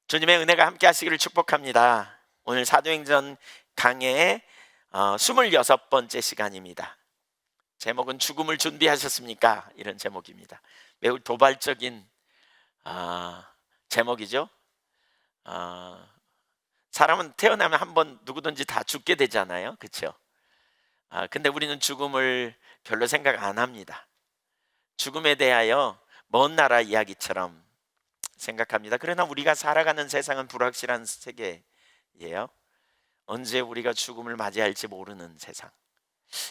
주님의 은혜가 함께 하시기를 축복합니다. 오늘 사도행전 강해의 26번째 시간입니다. 제목은 죽음을 준비하셨습니까? 이런 제목입니다. 매우 도발적인 제목이죠. 사람은 태어나면 한번 누구든지 다 죽게 되잖아요. 그렇죠? 근데 우리는 죽음을 별로 생각 안 합니다. 죽음에 대하여 먼 나라 이야기처럼 생각합니다. 그러나 우리가 살아가는 세상은 불확실한 세계예요. 언제 우리가 죽음을 맞이할지 모르는 세상.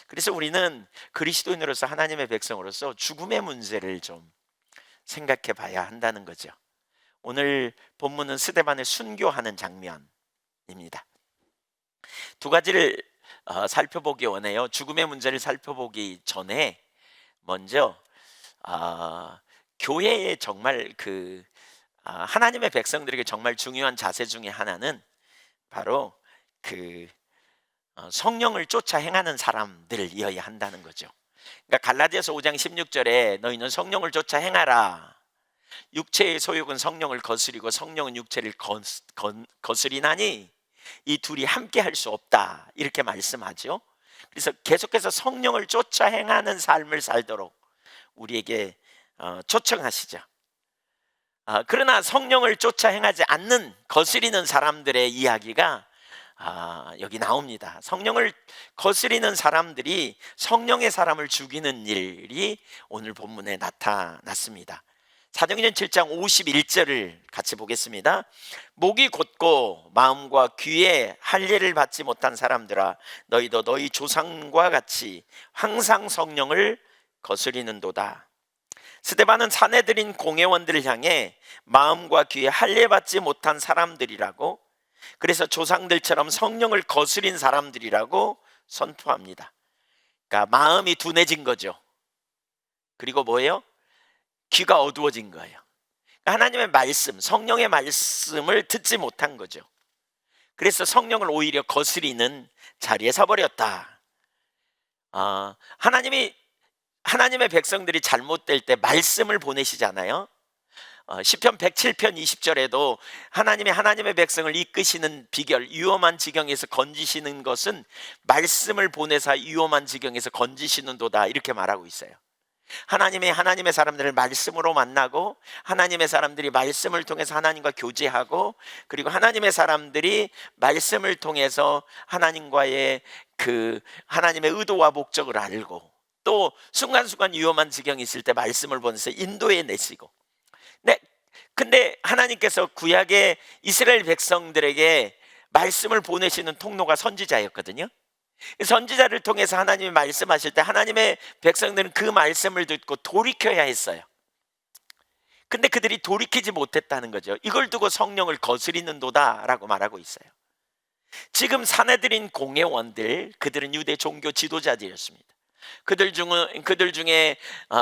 그래서 우리는 그리스도인으로서, 하나님의 백성으로서 죽음의 문제를 좀 생각해 봐야 한다는 거죠. 오늘 본문은 스데반을 순교하는 장면입니다. 두 가지를 살펴보기 원해요. 죽음의 문제를 살펴보기 전에 먼저 교회에 정말 하나님의 백성들에게 정말 중요한 자세 중에 하나는 바로 성령을 쫓아 행하는 사람들이어야 한다는 거죠. 그러니까 갈라디아서 5장 16절에 너희는 성령을 쫓아 행하라. 육체의 소욕은 성령을 거스리고 성령은 육체를 거스리나니 이 둘이 함께 할 수 없다, 이렇게 말씀하죠. 그래서 계속해서 성령을 쫓아 행하는 삶을 살도록 우리에게 초청하시죠. 그러나 성령을 쫓아 행하지 않는, 거스리는 사람들의 이야기가 여기 나옵니다. 성령을 거스리는 사람들이 성령의 사람을 죽이는 일이 오늘 본문에 나타났습니다. 사도행전 7장 51절을 같이 보겠습니다. 목이 곧고 마음과 귀에 할례를 받지 못한 사람들아, 너희도 너희 조상과 같이 항상 성령을 거스리는도다. 스데반은 사내들인 공회원들을 향해 마음과 귀에 할례 받지 못한 사람들이라고, 그래서 조상들처럼 성령을 거스린 사람들이라고 선포합니다. 그러니까 마음이 둔해진 거죠. 그리고 뭐예요? 귀가 어두워진 거예요. 그러니까 하나님의 말씀, 성령의 말씀을 듣지 못한 거죠. 그래서 성령을 오히려 거스리는 자리에 서버렸다. 하나님의 백성들이 잘못될 때 말씀을 보내시잖아요. 시편 107편 20절에도 하나님의 백성을 이끄시는 비결, 위험한 지경에서 건지시는 것은 말씀을 보내사 위험한 지경에서 건지시는도다, 이렇게 말하고 있어요. 하나님의 사람들을 말씀으로 만나고, 하나님의 사람들이 말씀을 통해서 하나님과 교제하고, 그리고 하나님의 사람들이 말씀을 통해서 하나님과의 하나님의 의도와 목적을 알고, 또 순간순간 위험한 지경이 있을 때 말씀을 보내서 인도해 내시고. 근데 하나님께서 구약의 이스라엘 백성들에게 말씀을 보내시는 통로가 선지자였거든요. 선지자를 통해서 하나님이 말씀하실 때 하나님의 백성들은 그 말씀을 듣고 돌이켜야 했어요. 근데 그들이 돌이키지 못했다는 거죠. 이걸 두고 성령을 거스리는도다라고 말하고 있어요. 지금 사내들인 공회원들, 그들은 유대 종교 지도자들이었습니다. 그들 중에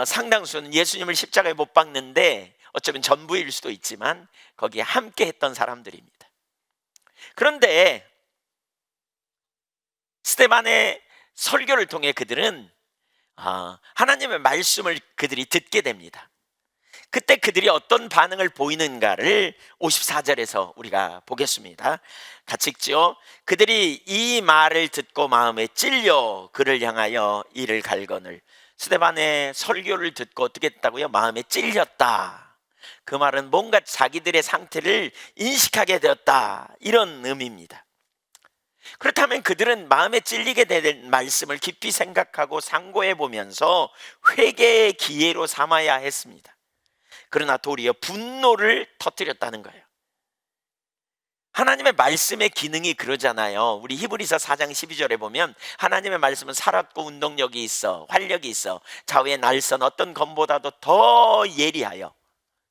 상당수는 예수님을 십자가에 못 박는데 어쩌면 전부일 수도 있지만 거기에 함께 했던 사람들입니다. 그런데 스데반의 설교를 통해 그들은 하나님의 말씀을 그들이 듣게 됩니다. 그때 그들이 어떤 반응을 보이는가를 54절에서 우리가 보겠습니다. 같이 읽죠. 그들이 이 말을 듣고 마음에 찔려 그를 향하여 이를 갈거늘. 스데반의 설교를 듣고 어떻게 했다고요? 마음에 찔렸다. 그 말은 뭔가 자기들의 상태를 인식하게 되었다, 이런 의미입니다. 그렇다면 그들은 마음에 찔리게 된 말씀을 깊이 생각하고 상고해 보면서 회개의 기회로 삼아야 했습니다. 그러나 도리어 분노를 터뜨렸다는 거예요. 하나님의 말씀의 기능이 그러잖아요. 우리 히브리서 4장 12절에 보면 하나님의 말씀은 살았고 운동력이 있어, 활력이 있어, 좌우의 날선 어떤 검보다도 더 예리하여,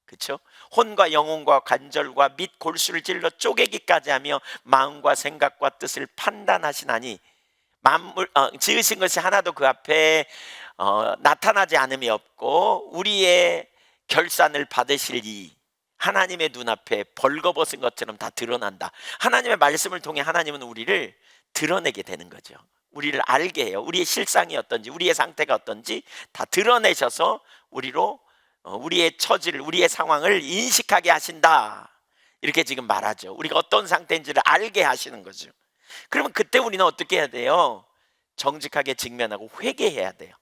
그렇죠? 혼과 영혼과 관절과 및 골수를 찔러 쪼개기까지 하며 마음과 생각과 뜻을 판단하시나니 만물 지으신 것이 하나도 그 앞에 나타나지 않음이 없고 우리의 결산을 받으실 이 하나님의 눈앞에 벌거벗은 것처럼 다 드러난다. 하나님의 말씀을 통해 하나님은 우리를 드러내게 되는 거죠. 우리를 알게 해요. 우리의 실상이 어떤지, 우리의 상태가 어떤지 다 드러내셔서 우리의 처지를, 우리의 상황을 인식하게 하신다. 이렇게 지금 말하죠. 우리가 어떤 상태인지를 알게 하시는 거죠. 그러면 그때 우리는 어떻게 해야 돼요? 정직하게 직면하고 회개해야 돼요.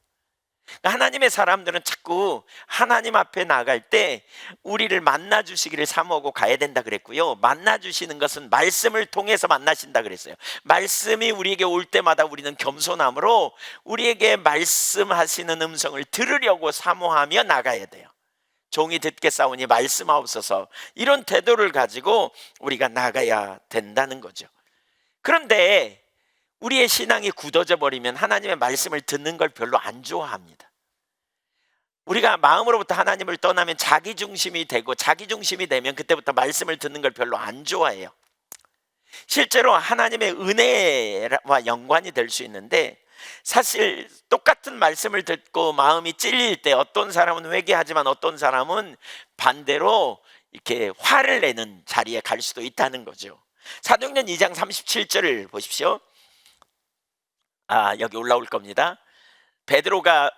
그러니까 하나님의 사람들은 자꾸 하나님 앞에 나갈 때 우리를 만나 주시기를 사모하고 가야 된다 그랬고요. 만나 주시는 것은 말씀을 통해서 만나신다 그랬어요. 말씀이 우리에게 올 때마다 우리는 겸손함으로 우리에게 말씀하시는 음성을 들으려고 사모하며 나가야 돼요. 종이 듣겠사오니 말씀하옵소서, 이런 태도를 가지고 우리가 나가야 된다는 거죠. 그런데 우리의 신앙이 굳어져 버리면 하나님의 말씀을 듣는 걸 별로 안 좋아합니다. 우리가 마음으로부터 하나님을 떠나면 자기 중심이 되고, 자기 중심이 되면 그때부터 말씀을 듣는 걸 별로 안 좋아해요. 실제로 하나님의 은혜와 연관이 될 수 있는데, 사실 똑같은 말씀을 듣고 마음이 찔릴 때 어떤 사람은 회개하지만 어떤 사람은 반대로 이렇게 화를 내는 자리에 갈 수도 있다는 거죠. 사도행전 2장 37절을 보십시오. 여기 올라올 겁니다. 베드로가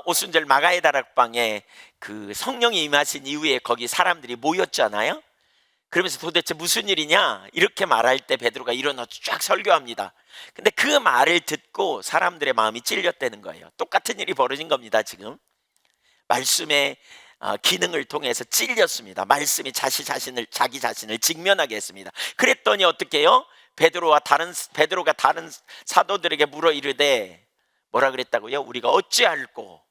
오순절 마가의 다락방에 그 성령이 임하신 이후에 거기 사람들이 모였잖아요. 그러면서 도대체 무슨 일이냐 이렇게 말할 때 베드로가 일어나 쫙 설교합니다. 근데 그 말을 듣고 사람들의 마음이 찔렸다는 거예요. 똑같은 일이 벌어진 겁니다. 지금 말씀의 기능을 통해서 찔렸습니다. 말씀이 자기 자신을 직면하게 했습니다. 그랬더니 어떻게 해요? 베드로가 다른 사도들에게 물어 이르되 뭐라 그랬다고요? 우리가 어찌할꼬?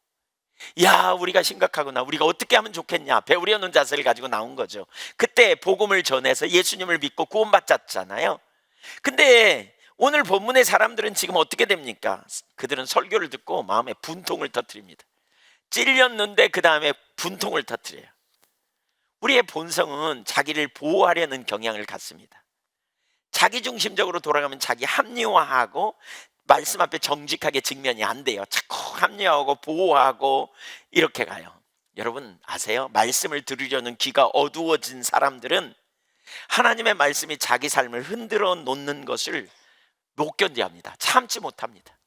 야, 우리가 심각하구나. 우리가 어떻게 하면 좋겠냐? 배우려는 자세를 가지고 나온 거죠. 그때 복음을 전해서 예수님을 믿고 구원받았잖아요. 근데 오늘 본문의 사람들은 지금 어떻게 됩니까? 그들은 설교를 듣고 마음에 분통을 터뜨립니다. 찔렸는데 그 다음에 분통을 터뜨려요. 우리의 본성은 자기를 보호하려는 경향을 갖습니다. 자기중심적으로 돌아가면 자기 합리화하고 말씀 앞에 정직하게 직면이 안 돼요. 자꾸 합리화하고 보호하고 이렇게 가요. 여러분 아세요? 말씀을 들으려는 귀가 어두워진 사람들은 하나님의 말씀이 자기 삶을 흔들어 놓는 것을 못 견디합니다. 참지 못합니다.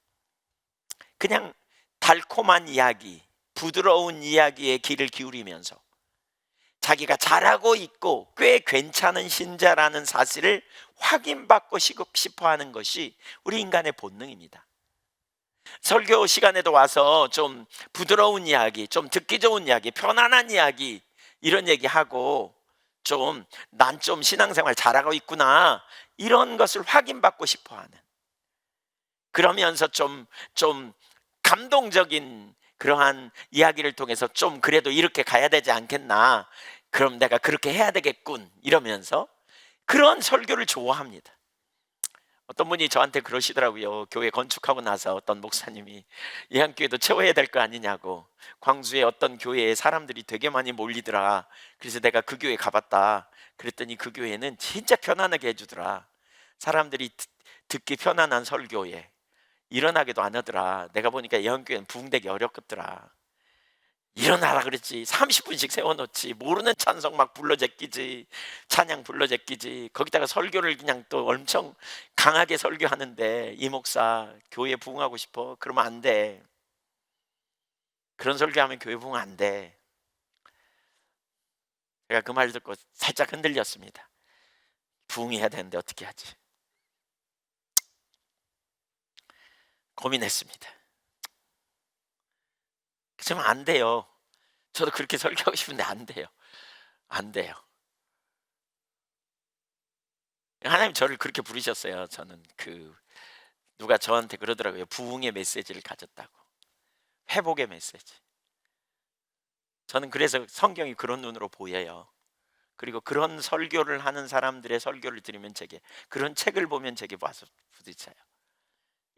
그냥 달콤한 이야기, 부드러운 이야기에 귀를 기울이면서 자기가 잘하고 있고 꽤 괜찮은 신자라는 사실을 확인받고 싶어하는 것이 우리 인간의 본능입니다. 설교 시간에도 와서 좀 부드러운 이야기, 좀 듣기 좋은 이야기, 편안한 이야기 이런 얘기하고 난 좀 신앙생활 잘하고 있구나 이런 것을 확인받고 싶어하는, 그러면서 좀 감동적인 그러한 이야기를 통해서 좀 그래도 이렇게 가야 되지 않겠나, 그럼 내가 그렇게 해야 되겠군 이러면서 그런 설교를 좋아합니다. 어떤 분이 저한테 그러시더라고요. 교회 건축하고 나서 어떤 목사님이 예한교회도 채워야 될 거 아니냐고. 광주의 어떤 교회에 사람들이 되게 많이 몰리더라. 그래서 내가 그 교회 가봤다. 그랬더니 그 교회는 진짜 편안하게 해주더라. 사람들이 듣기 편안한 설교에 일어나기도 안 하더라. 내가 보니까 예한교회는 부흥되기 어렵겠더라. 일어나라 그랬지. 30분씩 세워놓지. 모르는 찬송 막 불러 제끼지. 찬양 불러 제끼지. 거기다가 설교를 그냥 또 엄청 강하게 설교하는데, 이 목사 교회 부흥하고 싶어? 그러면 안 돼. 그런 설교하면 교회 부흥 안 돼. 제가 그 말 듣고 살짝 흔들렸습니다. 부흥해야 되는데 어떻게 하지? 고민했습니다. 그러면 안 돼요. 저도 그렇게 설교하고 싶은데 안 돼요. 안 돼요. 하나님 저를 그렇게 부르셨어요. 저는 누가 저한테 그러더라고요. 부흥의 메시지를 가졌다고. 회복의 메시지. 저는 그래서 성경이 그런 눈으로 보여요. 그리고 그런 설교를 하는 사람들의 설교를 들으면 그런 책을 보면 제게 와서 부딪혀요.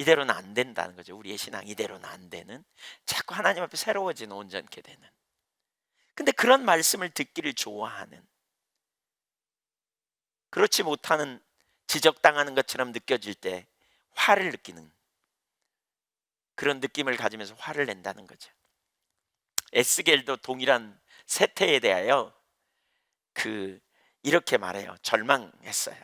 이대로는 안 된다는 거죠. 우리의 신앙 이대로는 안 되는, 자꾸 하나님 앞에 새로워지는, 온전케 되는. 근데 그런 말씀을 듣기를 좋아하는, 그렇지 못하는, 지적당하는 것처럼 느껴질 때 화를 느끼는, 그런 느낌을 가지면서 화를 낸다는 거죠. 에스겔도 동일한 세태에 대하여 이렇게 말해요. 절망했어요.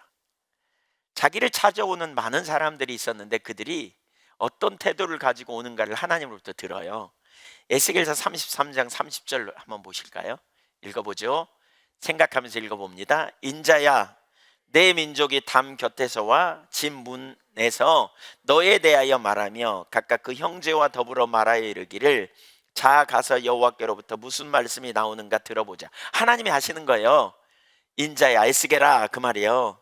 자기를 찾아오는 많은 사람들이 있었는데 그들이 어떤 태도를 가지고 오는가를 하나님으로부터 들어요. 에스겔서 33장 30절 한번 보실까요? 읽어보죠. 생각하면서 읽어봅니다. 인자야, 내 민족이 담 곁에서와 집 문에서 너에 대하여 말하며 각각 그 형제와 더불어 말하여 이르기를 자 가서 여호와께로부터 무슨 말씀이 나오는가 들어보자. 하나님이 하시는 거예요. 인자야, 에스게라, 그 말이에요.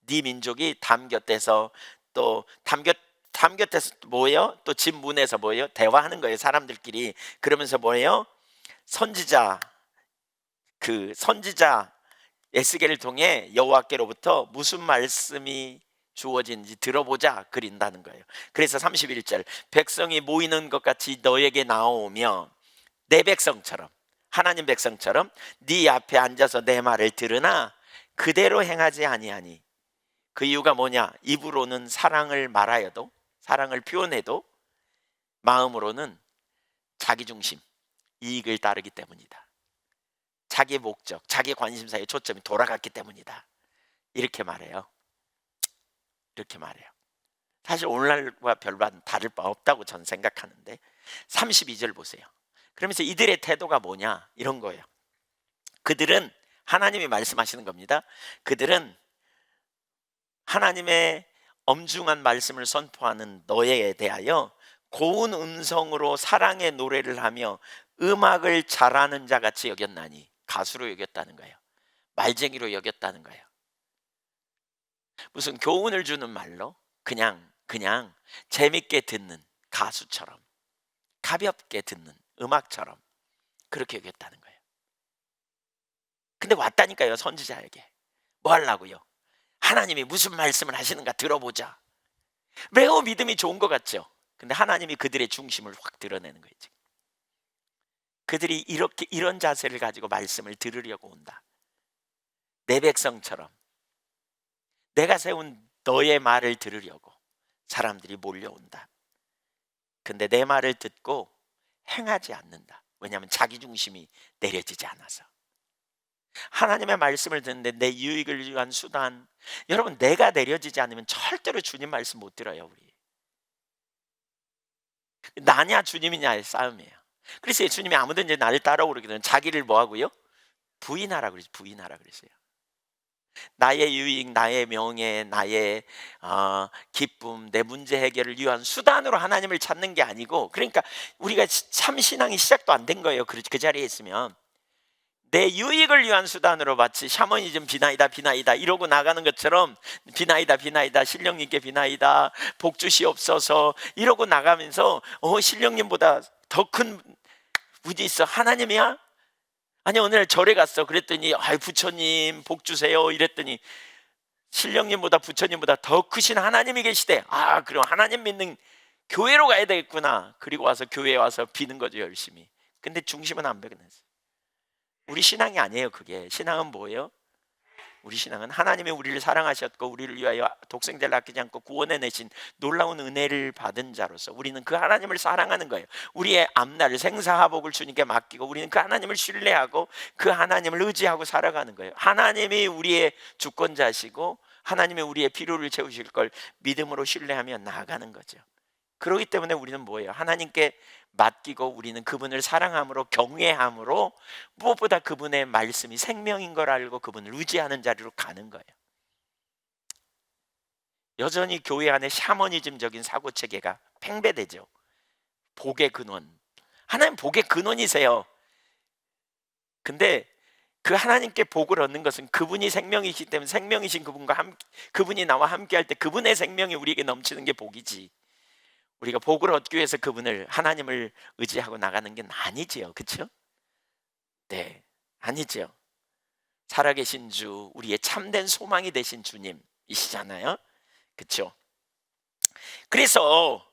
네 민족이 담 곁에서, 또 담 곁에서 뭐예요? 또 집 문에서 뭐예요? 대화하는 거예요, 사람들끼리. 그러면서 뭐예요? 선지자 에스겔을 통해 여호와께로부터 무슨 말씀이 주어진지 들어보자 그린다는 거예요. 그래서 31절, 백성이 모이는 것 같이 너에게 나오며 내 백성처럼, 하나님 백성처럼 네 앞에 앉아서 내 말을 들으나 그대로 행하지 아니하니. 그 이유가 뭐냐? 입으로는 사랑을 말하여도, 사랑을 표현해도 마음으로는 자기 중심, 이익을 따르기 때문이다. 자기 목적, 자기 관심사에 초점이 돌아갔기 때문이다. 이렇게 말해요. 이렇게 말해요. 사실 오늘날과 별반 다를 바 없다고 저는 생각하는데 32절 보세요. 그러면서 이들의 태도가 뭐냐? 이런 거예요. 그들은, 하나님이 말씀하시는 겁니다. 그들은 하나님의 엄중한 말씀을 선포하는 너에 대하여 고운 음성으로 사랑의 노래를 하며 음악을 잘하는 자 같이 여겼나니. 가수로 여겼다는 거예요. 말쟁이로 여겼다는 거예요. 무슨 교훈을 주는 말로 그냥 재밌게 듣는 가수처럼, 가볍게 듣는 음악처럼 그렇게 여겼다는 거예요. 근데 왔다니까요, 선지자에게. 뭐 하려고요? 하나님이 무슨 말씀을 하시는가 들어보자. 매우 믿음이 좋은 것 같죠? 근데 하나님이 그들의 중심을 확 드러내는 거예요. 지금. 그들이 이런 자세를 가지고 말씀을 들으려고 온다. 내 백성처럼 내가 세운 너의 말을 들으려고 사람들이 몰려온다. 근데 내 말을 듣고 행하지 않는다. 왜냐하면 자기 중심이 내려지지 않아서. 하나님의 말씀을 듣는데 내 유익을 위한 수단, 여러분, 내가 내려지지 않으면 절대로 주님 말씀 못 들어요. 우리 나냐 주님이냐의 싸움이에요. 그래서 예수님이 아무든지 나를 따라오게 되면 자기를 뭐 하고요? 부인하라 그랬어요. 부인하라 그랬어요. 나의 유익, 나의 명예, 나의 기쁨, 내 문제 해결을 위한 수단으로 하나님을 찾는 게 아니고, 그러니까 우리가 참 신앙이 시작도 안 된 거예요. 그 자리에 있으면 내 유익을 위한 수단으로 마치 샤머니즘 비나이다 이러고 나가는 것처럼 비나이다 신령님께 비나이다 복 주시옵소서 이러고 나가면서 신령님보다 더 큰 분이 있어, 하나님이야? 아니 오늘 절에 갔어. 그랬더니 부처님 복 주세요 이랬더니 신령님보다 부처님보다 더 크신 하나님이 계시대. 그럼 하나님 믿는 교회로 가야 되겠구나. 그리고 와서 교회에 와서 비는 거죠, 열심히. 근데 중심은 안 변했어요. 우리 신앙이 아니에요. 그게 신앙은 뭐예요? 우리 신앙은 하나님이 우리를 사랑하셨고 우리를 위하여 독생자를 아끼지 않고 구원해내신 놀라운 은혜를 받은 자로서 우리는 그 하나님을 사랑하는 거예요. 우리의 앞날을 생사화복을 주님께 맡기고 우리는 그 하나님을 신뢰하고 그 하나님을 의지하고 살아가는 거예요. 하나님이 우리의 주권자시고 하나님이 우리의 필요를 채우실 걸 믿음으로 신뢰하며 나아가는 거죠. 그렇기 때문에 우리는 뭐예요? 하나님께 맡기고 우리는 그분을 사랑함으로, 경외함으로, 무엇보다 그분의 말씀이 생명인 걸 알고 그분을 의지하는 자리로 가는 거예요. 여전히 교회 안에 샤머니즘적인 사고체계가 팽배되죠. 복의 근원, 하나님 복의 근원이세요. 근데 그 하나님께 복을 얻는 것은 그분이 생명이시기 때문에 생명이신 그분이 나와 함께 할 때 그분의 생명이 우리에게 넘치는 게 복이지, 우리가 복을 얻기 위해서 하나님을 의지하고 나가는 게 아니지요. 그렇죠? 네, 아니죠. 살아계신 주, 우리의 참된 소망이 되신 주님이시잖아요. 그렇죠? 그래서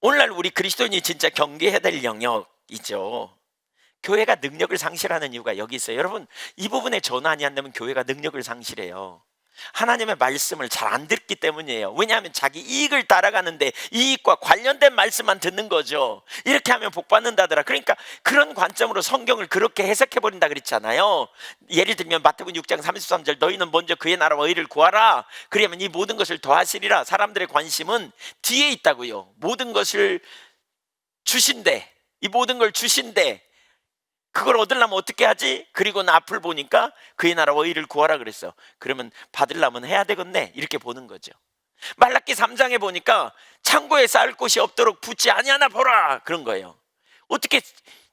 오늘날 우리 그리스도인이 진짜 경계해야 될 영역이죠. 교회가 능력을 상실하는 이유가 여기 있어요. 여러분, 이 부분에 전환이 안 되면 교회가 능력을 상실해요. 하나님의 말씀을 잘 안 듣기 때문이에요. 왜냐하면 자기 이익을 따라가는데 이익과 관련된 말씀만 듣는 거죠. 이렇게 하면 복 받는다더라. 그러니까 그런 관점으로 성경을 그렇게 해석해버린다 그랬잖아요. 예를 들면 마태복음 6장 33절, 너희는 먼저 그의 나라와 의를 구하라. 그러면 이 모든 것을 더하시리라. 사람들의 관심은 뒤에 있다고요. 모든 것을 주신대, 이 모든 걸 주신대, 그걸 얻으려면 어떻게 하지? 그리고 앞을 보니까 그의 나라와 의를 구하라 그랬어. 그러면 받으려면 해야 되겠네, 이렇게 보는 거죠. 말라기 3장에 보니까 창고에 쌓을 곳이 없도록 붓지 아니하나 보라, 그런 거예요. 어떻게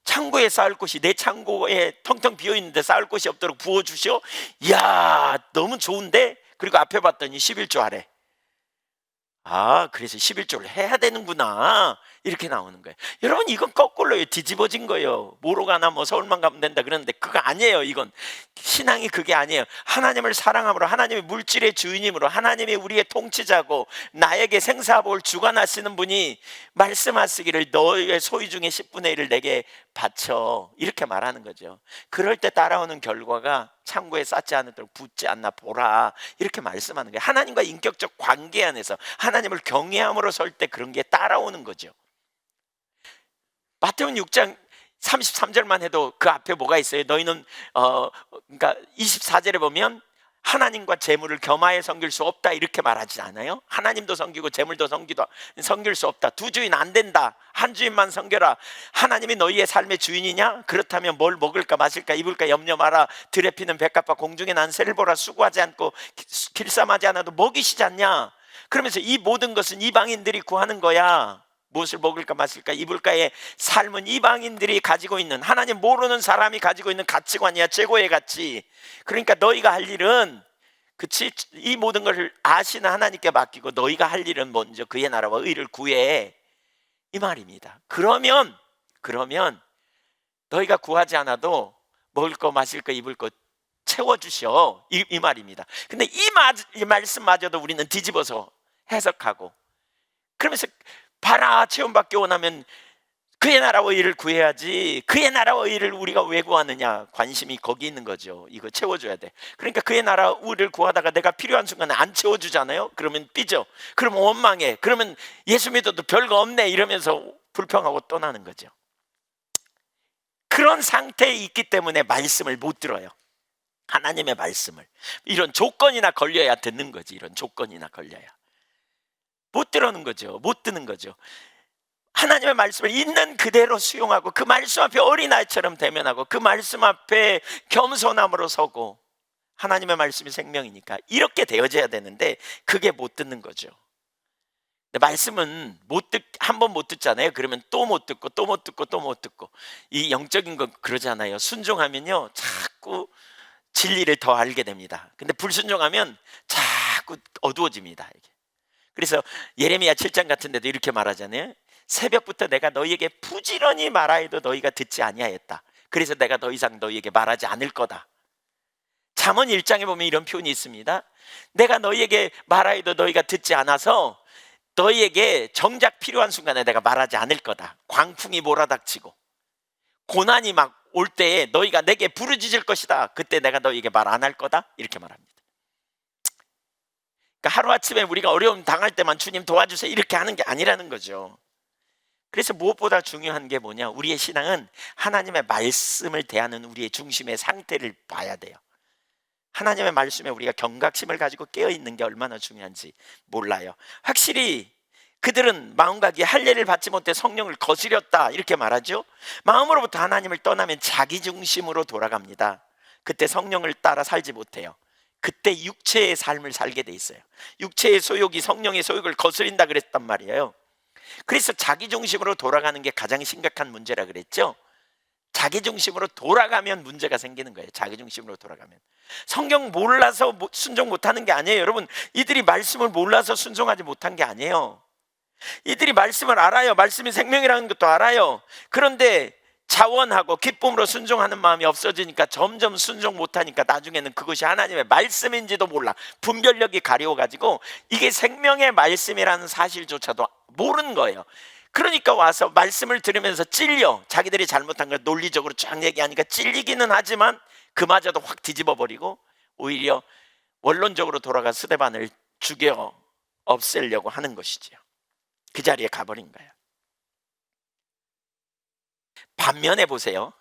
창고에 쌓을 곳이, 내 창고에 텅텅 비어있는데 쌓을 곳이 없도록 부어주시오? 이야, 너무 좋은데? 그리고 앞에 봤더니 11조 아래. 아, 그래서 11조를 해야 되는구나, 이렇게 나오는 거예요. 여러분, 이건 거꾸로요. 뒤집어진 거예요. 뭐로 가나 뭐 서울만 가면 된다 그러는데 그거 아니에요. 이건 신앙이 그게 아니에요. 하나님을 사랑함으로, 하나님의 물질의 주인임으로, 하나님이 우리의 통치자고 나에게 생사복을 주관하시는 분이 말씀하시기를 너의 소유 중에 10분의 1을 내게 바쳐, 이렇게 말하는 거죠. 그럴 때 따라오는 결과가 창고에 쌓지 않도록 붓지 않나 보라, 이렇게 말씀하는 거예요. 하나님과 인격적 관계 안에서 하나님을 경외함으로 설 때 그런 게 따라오는 거죠. 마태복음 6장 33절만 해도 그 앞에 뭐가 있어요? 너희는 그러니까 24절에 보면 하나님과 재물을 겸하여 섬길 수 없다, 이렇게 말하지 않아요? 하나님도 섬기고 재물도 섬길 수 없다. 두 주인 안 된다. 한 주인만 섬겨라. 하나님이 너희의 삶의 주인이냐? 그렇다면 뭘 먹을까 마실까 입을까 염려 마라. 들에 피는 백합과 공중에 난 새를 보라. 수고하지 않고 길쌈하지 않아도 먹이시지 않냐? 그러면서 이 모든 것은 이방인들이 구하는 거야. 무엇을 먹을까 마실까 입을까의 삶은 이방인들이 가지고 있는, 하나님 모르는 사람이 가지고 있는 가치관이야. 최고의 가치. 그러니까 너희가 할 일은, 그치, 이 모든 것을 아시는 하나님께 맡기고 너희가 할 일은 먼저 그의 나라와 의를 구해, 이 말입니다. 그러면 너희가 구하지 않아도 먹을 거 마실 거 입을 거 채워주셔, 이 말입니다. 근데 이 말씀마저도 우리는 뒤집어서 해석하고, 그러면서 봐라, 체험받기 원하면 그의 나라와 의를 구해야지. 그의 나라와 의를 우리가 왜 구하느냐? 관심이 거기 있는 거죠. 이거 채워줘야 돼. 그러니까 그의 나라와 의를 구하다가 내가 필요한 순간에 안 채워주잖아요. 그러면 삐져. 그러면 원망해. 그러면 예수 믿어도 별거 없네, 이러면서 불평하고 떠나는 거죠. 그런 상태에 있기 때문에 말씀을 못 들어요. 하나님의 말씀을. 이런 조건이나 걸려야 듣는 거지. 이런 조건이나 걸려야. 못 들어는 거죠. 못 듣는 거죠. 하나님의 말씀을 있는 그대로 수용하고 그 말씀 앞에 어린아이처럼 대면하고 그 말씀 앞에 겸손함으로 서고, 하나님의 말씀이 생명이니까 이렇게 되어져야 되는데 그게 못 듣는 거죠. 말씀은 한 번 못 듣잖아요. 그러면 또 못 듣고 또 못 듣고 또 못 듣고. 이 영적인 건 그러잖아요. 순종하면요 자꾸 진리를 더 알게 됩니다. 근데 불순종하면 자꾸 어두워집니다. 이게. 그래서 예레미야 7장 같은 데도 이렇게 말하잖아요. 새벽부터 내가 너희에게 부지런히 말하여도 너희가 듣지 아니하였다. 그래서 내가 더 이상 너희에게 말하지 않을 거다. 잠언 1장에 보면 이런 표현이 있습니다. 내가 너희에게 말하여도 너희가 듣지 않아서 너희에게 정작 필요한 순간에 내가 말하지 않을 거다. 광풍이 몰아닥치고 고난이 막 올 때에 너희가 내게 부르짖을 것이다. 그때 내가 너희에게 말 안 할 거다, 이렇게 말합니다. 그러니까 하루아침에 우리가 어려움 당할 때만 주님 도와주세요, 이렇게 하는 게 아니라는 거죠. 그래서 무엇보다 중요한 게 뭐냐? 우리의 신앙은 하나님의 말씀을 대하는 우리의 중심의 상태를 봐야 돼요. 하나님의 말씀에 우리가 경각심을 가지고 깨어있는 게 얼마나 중요한지 몰라요. 확실히 그들은 마음과 귀에 할례를 받지 못해 성령을 거스렸다, 이렇게 말하죠. 마음으로부터 하나님을 떠나면 자기 중심으로 돌아갑니다. 그때 성령을 따라 살지 못해요. 그때 육체의 삶을 살게 돼 있어요. 육체의 소욕이 성령의 소욕을 거스린다 그랬단 말이에요. 그래서 자기 중심으로 돌아가는 게 가장 심각한 문제라 그랬죠. 자기 중심으로 돌아가면 문제가 생기는 거예요. 자기 중심으로 돌아가면. 성경 몰라서 순종 못하는 게 아니에요. 여러분, 이들이 말씀을 몰라서 순종하지 못한 게 아니에요. 이들이 말씀을 알아요. 말씀이 생명이라는 것도 알아요. 그런데 자원하고 기쁨으로 순종하는 마음이 없어지니까 점점 순종 못하니까 나중에는 그것이 하나님의 말씀인지도 몰라. 분별력이 가려워가지고 이게 생명의 말씀이라는 사실조차도 모르는 거예요. 그러니까 와서 말씀을 들으면서 찔려. 자기들이 잘못한 걸 논리적으로 쫙 얘기하니까 찔리기는 하지만 그마저도 확 뒤집어버리고 오히려 원론적으로 돌아가 스데반을 죽여 없애려고 하는 것이지요. 그 자리에 가버린 거예요. 반면에 보세요.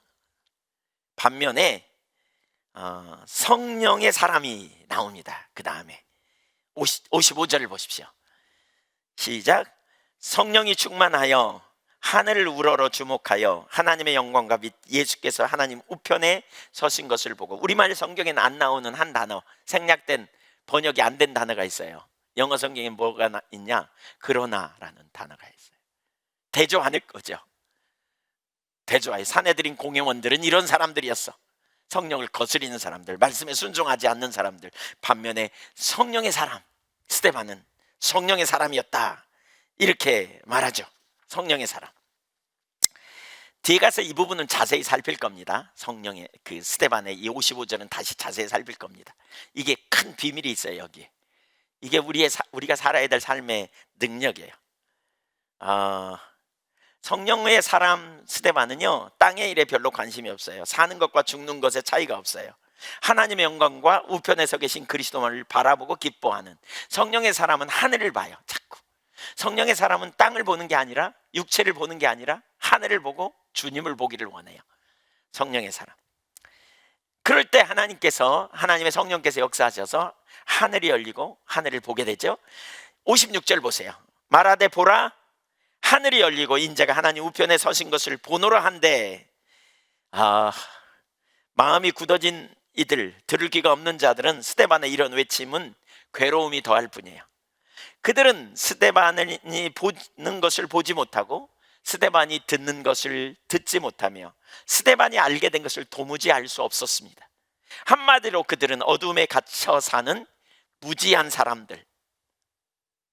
반면에 성령의 사람이 나옵니다. 그 다음에 55절을 보십시오. 시작. 성령이 충만하여 하늘을 우러러 주목하여 하나님의 영광과 및 예수께서 하나님 우편에 서신 것을 보고, 우리말 성경에는 안 나오는 한 단어, 생략된 번역이 안 된 단어가 있어요. 영어 성경에 뭐가 있냐? 그러나라는 단어가 있어요. 대조하는 거죠. 대조하여 사내들인 공회원들은 이런 사람들이었어. 성령을 거스리는 사람들, 말씀에 순종하지 않는 사람들. 반면에 성령의 사람 스데반은 성령의 사람이었다, 이렇게 말하죠. 성령의 사람. 뒤에 가서 이 부분은 자세히 살필 겁니다. 성령의 그 스데반의 이 55절은 다시 자세히 살필 겁니다. 이게 큰 비밀이 있어요. 여기에 이게 우리가 살아야 될 삶의 능력이에요. 성령의 사람 스데반은요, 땅의 일에 별로 관심이 없어요. 사는 것과 죽는 것에 차이가 없어요. 하나님의 영광과 우편에 서 계신 그리스도만을 바라보고 기뻐하는 성령의 사람은 하늘을 봐요. 자꾸 성령의 사람은 땅을 보는 게 아니라, 육체를 보는 게 아니라 하늘을 보고 주님을 보기를 원해요. 성령의 사람. 그럴 때 하나님의 성령께서 역사하셔서 하늘이 열리고 하늘을 보게 되죠. 56절 보세요. 말하되 보라, 하늘이 열리고 인자가 하나님 우편에 서신 것을 보노라 한데, 마음이 굳어진 이들, 들을 귀가 없는 자들은 스데반의 이런 외침은 괴로움이 더할 뿐이에요. 그들은 스데반이 보는 것을 보지 못하고 스데반이 듣는 것을 듣지 못하며 스데반이 알게 된 것을 도무지 알 수 없었습니다. 한마디로 그들은 어둠에 갇혀 사는 무지한 사람들.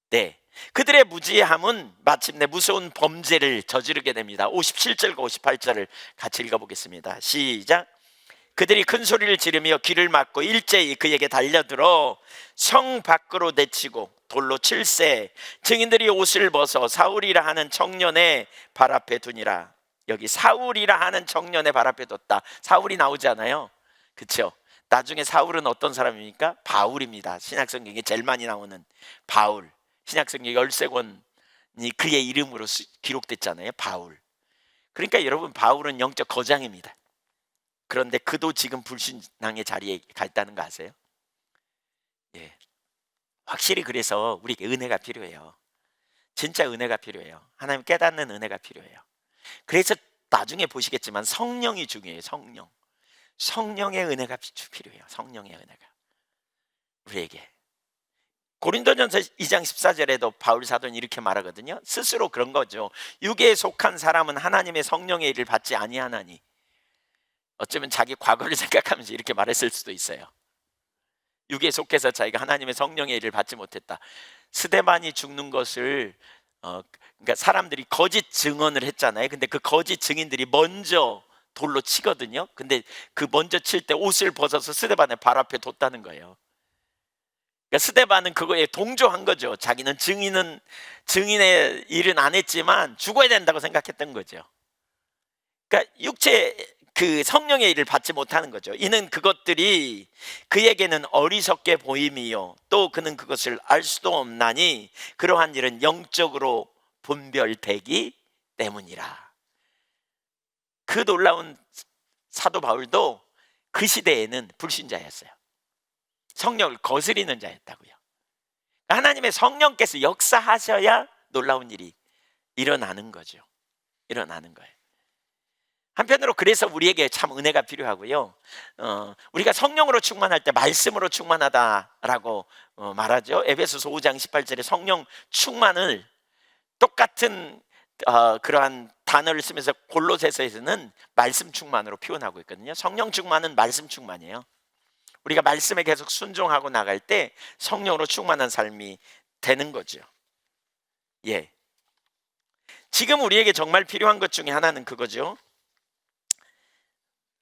네, 그들의 무지함은 마침내 무서운 범죄를 저지르게 됩니다. 57절과 58절을 같이 읽어보겠습니다. 시작. 그들이 큰 소리를 지르며 귀를 막고 일제히 그에게 달려들어 성 밖으로 내치고 돌로 칠세, 증인들이 옷을 벗어 사울이라 하는 청년의 발 앞에 두니라. 여기 사울이라 하는 청년의 발 앞에 뒀다. 사울이 나오잖아요. 그렇죠? 나중에 사울은 어떤 사람입니까? 바울입니다. 신약성경에 제일 많이 나오는 바울. 신약성경 13권이 그의 이름으로 기록됐잖아요. 바울. 그러니까 여러분, 바울은 영적 거장입니다. 그런데 그도 지금 불신앙의 자리에 가 있다는 거 아세요? 예. 확실히 그래서 우리에게 은혜가 필요해요. 진짜 은혜가 필요해요. 하나님 깨닫는 은혜가 필요해요. 그래서 나중에 보시겠지만 성령이 중요해요. 성령의 은혜가 필요해요. 성령의 은혜가 우리에게. 고린도전서 2장 14절에도 바울 사도는 이렇게 말하거든요. 스스로 그런 거죠. 육에 속한 사람은 하나님의 성령의 일을 받지 아니하나니. 어쩌면 자기 과거를 생각하면서 이렇게 말했을 수도 있어요. 육에 속해서 자기가 하나님의 성령의 일을 받지 못했다. 스데반이 죽는 것을 그러니까 사람들이 거짓 증언을 했잖아요. 근데 그 거짓 증인들이 먼저 돌로 치거든요. 근데 그 먼저 칠 때 옷을 벗어서 스데반의 발 앞에 뒀다는 거예요. 그러니까 스데반은 그거에 동조한 거죠. 자기는 증인의 일은 안 했지만 죽어야 된다고 생각했던 거죠. 그러니까 그 성령의 일을 받지 못하는 거죠. 이는 그것들이 그에게는 어리석게 보임이요 또 그는 그것을 알 수도 없나니 그러한 일은 영적으로 분별되기 때문이라. 그 놀라운 사도 바울도 그 시대에는 불신자였어요. 성령을 거스리는 자였다고요. 하나님의 성령께서 역사하셔야 놀라운 일이 일어나는 거죠. 일어나는 거예요. 한편으로 그래서 우리에게 참 은혜가 필요하고요. 우리가 성령으로 충만할 때 말씀으로 충만하다라고 말하죠. 에베소서 5장 18절에 성령 충만을 똑같은 그러한 단어를 쓰면서 골로새서에서는 말씀 충만으로 표현하고 있거든요. 성령 충만은 말씀 충만이에요. 우리가 말씀에 계속 순종하고 나갈 때 성령으로 충만한 삶이 되는 거죠. 예. 지금 우리에게 정말 필요한 것 중에 하나는 그거죠.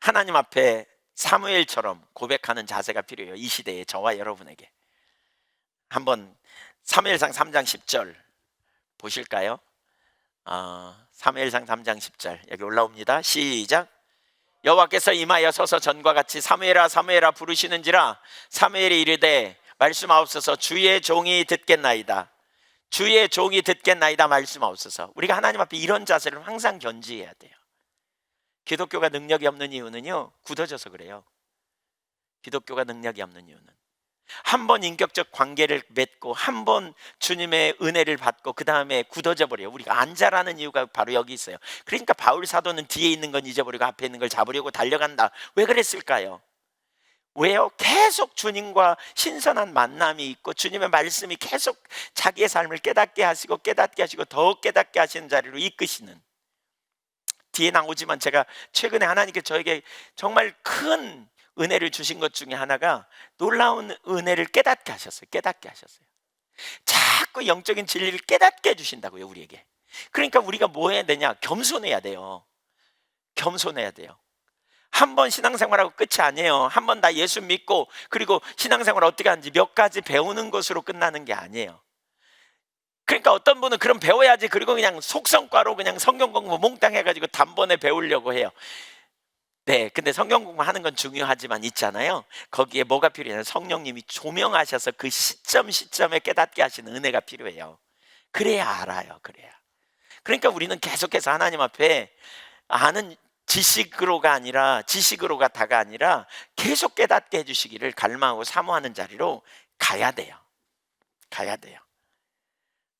하나님 앞에 사무엘처럼 고백하는 자세가 필요해요. 이 시대에 저와 여러분에게. 한번 사무엘상 3장 10절 보실까요? 사무엘상 3장 10절 여기 올라옵니다. 시작. 여호와께서 임하여 서서 전과 같이 사무엘아 사무엘아 부르시는지라 사무엘이 이르되 말씀하옵소서 주의 종이 듣겠나이다. 주의 종이 듣겠나이다 말씀하옵소서. 우리가 하나님 앞에 이런 자세를 항상 견지해야 돼요. 기독교가 능력이 없는 이유는요, 굳어져서 그래요. 기독교가 능력이 없는 이유는 한 번 인격적 관계를 맺고 한 번 주님의 은혜를 받고 그 다음에 굳어져 버려요. 우리가 안 자라는 이유가 바로 여기 있어요. 그러니까 바울 사도는 뒤에 있는 건 잊어버리고 앞에 있는 걸 잡으려고 달려간다. 왜 그랬을까요? 왜요? 계속 주님과 신선한 만남이 있고 주님의 말씀이 계속 자기의 삶을 깨닫게 하시고 더 깨닫게 하시는 자리로 이끄시는, 뒤에 나오지만 제가 최근에 하나님께 저에게 정말 큰 은혜를 주신 것 중에 하나가 놀라운 은혜를 깨닫게 하셨어요. 자꾸 영적인 진리를 깨닫게 해주신다고요, 우리에게. 그러니까 우리가 뭐 해야 되냐? 겸손해야 돼요. 한 번 신앙생활하고 끝이 아니에요. 한 번 다 예수 믿고 그리고 신앙생활 어떻게 하는지 몇 가지 배우는 것으로 끝나는 게 아니에요. 그러니까 어떤 분은 그럼 배워야지, 그리고 그냥 속성과로 그냥 성경 공부 몽땅 해가지고 단번에 배우려고 해요. 네, 근데 성경 공부하는 건 중요하지만 있잖아요, 거기에 뭐가 필요해요? 성령님이 조명하셔서 그 시점에 깨닫게 하시는 은혜가 필요해요. 그래야 알아요. 그러니까 우리는 계속해서 하나님 앞에 아는 지식으로가 아니라 계속 깨닫게 해주시기를 갈망하고 사모하는 자리로 가야 돼요.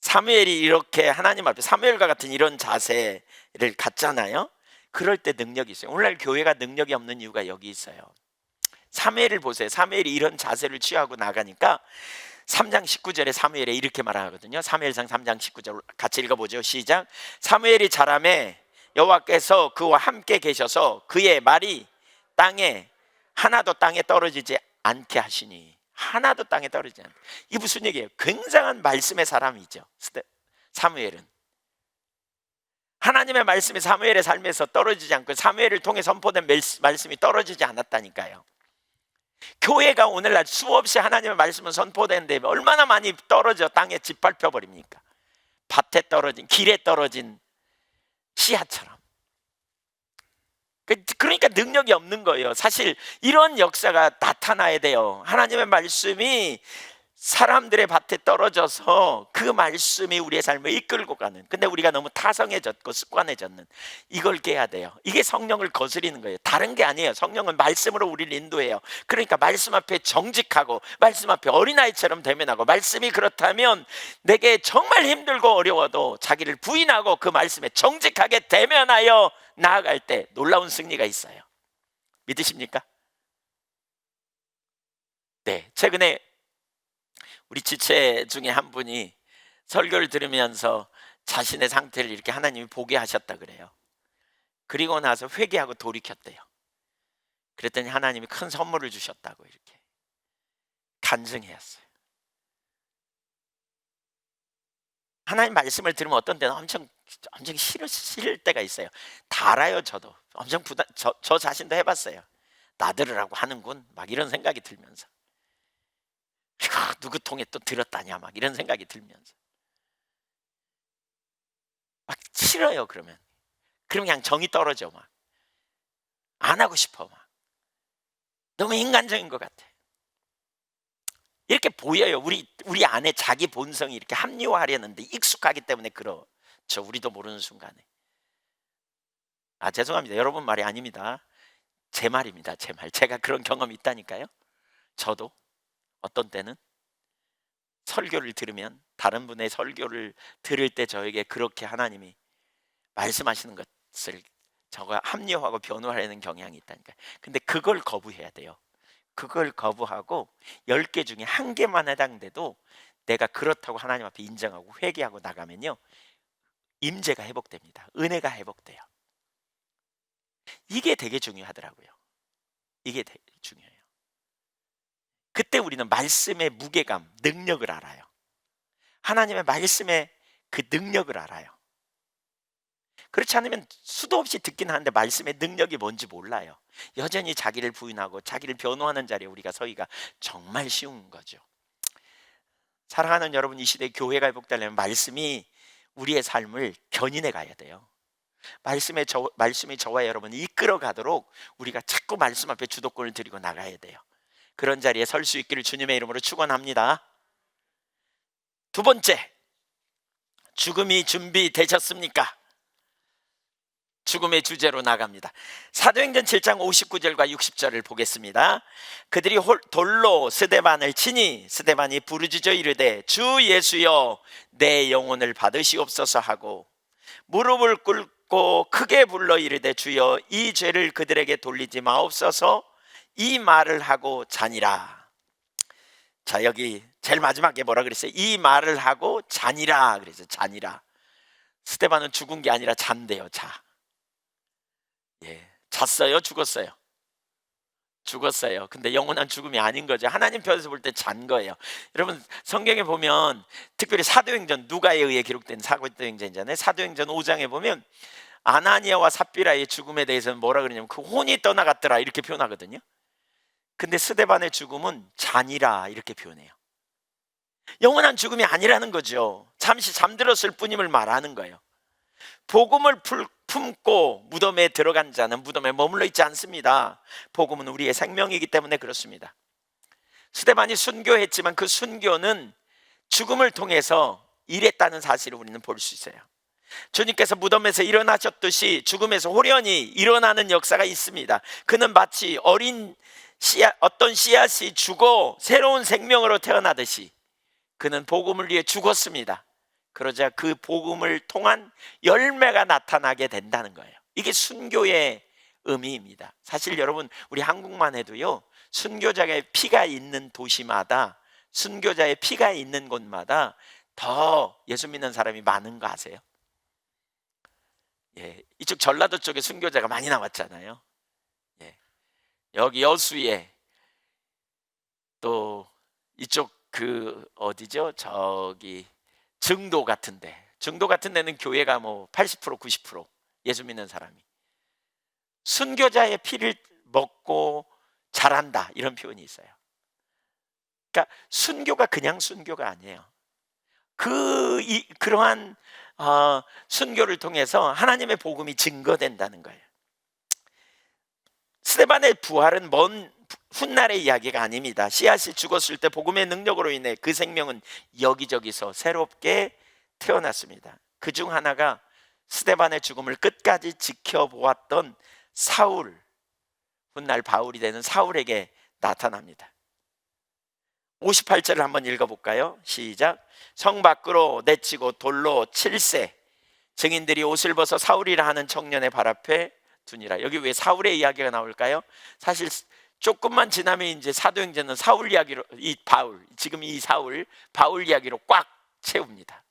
사무엘이 이렇게 하나님 앞에 사무엘과 같은 이런 자세를 갖잖아요. 그럴 때 능력이 있어요. 오늘날 교회가 능력이 없는 이유가 여기 있어요. 사무엘을 보세요. 사무엘이 이런 자세를 취하고 나가니까 3장 19절에 사무엘에 이렇게 말하거든요. 사무엘상 3장 19절 같이 읽어보죠. 시작. 사무엘이 자라매 여호와께서 그와 함께 계셔서 그의 말이 하나도 땅에 떨어지지 않게 하시니. 하나도 땅에 떨어지지 않게. 이게 무슨 얘기예요? 굉장한 말씀의 사람이죠, 사무엘은. 하나님의 말씀이 사무엘의 삶에서 떨어지지 않고 사무엘을 통해 선포된 말씀이 떨어지지 않았다니까요. 교회가 오늘날 수없이 하나님의 말씀은 선포되는데 얼마나 많이 떨어져 땅에 짓밟혀 버립니까? 밭에 떨어진, 길에 떨어진 씨앗처럼. 그러니까 능력이 없는 거예요. 사실 이런 역사가 나타나야 돼요. 하나님의 말씀이 사람들의 밭에 떨어져서 그 말씀이 우리의 삶을 이끌고 가는, 근데 우리가 너무 타성해졌고 습관해졌는, 이걸 깨야 돼요. 이게 성령을 거스리는 거예요. 다른 게 아니에요. 성령은 말씀으로 우리를 인도해요. 그러니까 말씀 앞에 정직하고 말씀 앞에 어린아이처럼 대면하고, 말씀이 그렇다면 내게 정말 힘들고 어려워도 자기를 부인하고 그 말씀에 정직하게 대면하여 나아갈 때 놀라운 승리가 있어요. 믿으십니까? 네, 최근에 우리 지체 중에 한 분이 설교를 들으면서 자신의 상태를 이렇게 하나님이 보게 하셨다 그래요. 그리고 나서 회개하고 돌이켰대요. 그랬더니 하나님이 큰 선물을 주셨다고 이렇게 간증했어요. 하나님 말씀을 들으면 어떤 때는 엄청 싫을 때가 있어요. 다 알아요. 저도 엄청 저 자신도 해봤어요. 나들으라고 하는군 막 이런 생각이 들면서, 누구 통해 또 들었다냐 막 이런 생각이 들면서 막 싫어요. 그러면 그냥 정이 떨어져. 막 안 하고 싶어. 막 너무 인간적인 것 같아. 이렇게 보여요. 우리 안에 자기 본성이 이렇게 합리화하려는데 익숙하기 때문에 그렇죠. 우리도 모르는 순간에. 죄송합니다. 여러분 말이 아닙니다. 제 말입니다. 제 말. 제가 그런 경험이 있다니까요. 저도 어떤 때는 설교를 들으면, 다른 분의 설교를 들을 때 저에게 그렇게 하나님이 말씀하시는 것을 저가 합리화하고 변호하려는 경향이 있다니까요. 근데 그걸 거부해야 돼요. 그걸 거부하고 10개 중에 1개만 해당돼도 내가 그렇다고 하나님 앞에 인정하고 회개하고 나가면요, 임재가 회복됩니다. 은혜가 회복돼요. 이게 되게 중요하더라고요. 이게 되게 중요해요. 그때 우리는 말씀의 무게감, 능력을 알아요. 하나님의 말씀의 그 능력을 알아요. 그렇지 않으면 수도 없이 듣긴 하는데 말씀의 능력이 뭔지 몰라요. 여전히 자기를 부인하고 자기를 변호하는 자리에 우리가 서기가 정말 쉬운 거죠. 사랑하는 여러분, 이 시대에 교회가 회복되려면 말씀이 우리의 삶을 견인해 가야 돼요. 말씀이 저와 여러분을 이끌어 가도록 우리가 자꾸 말씀 앞에 주도권을 드리고 나가야 돼요. 그런 자리에 설 수 있기를 주님의 이름으로 축원합니다. 두 번째, 죽음이 준비되셨습니까? 죽음의 주제로 나갑니다. 사도행전 7장 59절과 60절을 보겠습니다. 그들이 돌로 스데반을 치니 스데반이 부르짖어 이르되 주 예수여 내 영혼을 받으시옵소서 하고 무릎을 꿇고 크게 불러 이르되 주여 이 죄를 그들에게 돌리지 마옵소서 이 말을 하고 자니라. 자, 여기 제일 마지막에 뭐라 그랬어요? 이 말을 하고 자니라 그랬어요. 자니라. 스데반은 죽은 게 아니라 잔대요. 자. 예, 잤어요? 죽었어요? 죽었어요. 근데 영원한 죽음이 아닌 거죠. 하나님 편에서 볼 때 잔 거예요. 여러분 성경에 보면 특별히 사도행전, 누가에 의해 기록된 사도행전이잖아요. 사도행전 5장에 보면 아나니아와 삽비라의 죽음에 대해서는 뭐라 그러냐면 그 혼이 떠나갔더라 이렇게 표현하거든요. 근데 스데반의 죽음은 잔이라 이렇게 표현해요. 영원한 죽음이 아니라는 거죠. 잠시 잠들었을 뿐임을 말하는 거예요. 복음을 품고 무덤에 들어간 자는 무덤에 머물러 있지 않습니다. 복음은 우리의 생명이기 때문에 그렇습니다. 스데반이 순교했지만 그 순교는 죽음을 통해서 일했다는 사실을 우리는 볼 수 있어요. 주님께서 무덤에서 일어나셨듯이 죽음에서 호련히 일어나는 역사가 있습니다. 그는 마치 어린 씨앗, 어떤 씨앗이 죽어 새로운 생명으로 태어나듯이 그는 복음을 위해 죽었습니다. 그러자 그 복음을 통한 열매가 나타나게 된다는 거예요. 이게 순교의 의미입니다. 사실 여러분 우리 한국만 해도요, 순교자의 피가 있는 도시마다, 순교자의 피가 있는 곳마다 더 예수 믿는 사람이 많은 거 아세요? 예, 이쪽 전라도 쪽에 순교자가 많이 나왔잖아요. 예, 여기 여수에 또 이쪽 그 어디죠? 저기 증도 같은 데는 교회가 뭐 80% 90% 예수 믿는 사람이 순교자의 피를 먹고 자란다 이런 표현이 있어요. 그러니까 순교가 그냥 순교가 아니에요. 그러한 순교를 통해서 하나님의 복음이 증거된다는 거예요. 스데반의 부활은 먼 훗날의 이야기가 아닙니다. 씨앗이 죽었을 때 복음의 능력으로 인해 그 생명은 여기저기서 새롭게 태어났습니다. 그중 하나가 스데반의 죽음을 끝까지 지켜보았던 사울, 훗날 바울이 되는 사울에게 나타납니다. 58절을 한번 읽어볼까요? 시작. 성 밖으로 내치고 돌로 칠세 증인들이 옷을 벗어 사울이라 하는 청년의 발 앞에 두니라. 여기 왜 사울의 이야기가 나올까요? 사실 조금만 지나면 이제 사도행전은 사울 이야기로, 이 바울, 지금 이 사울, 바울 이야기로 꽉 채웁니다.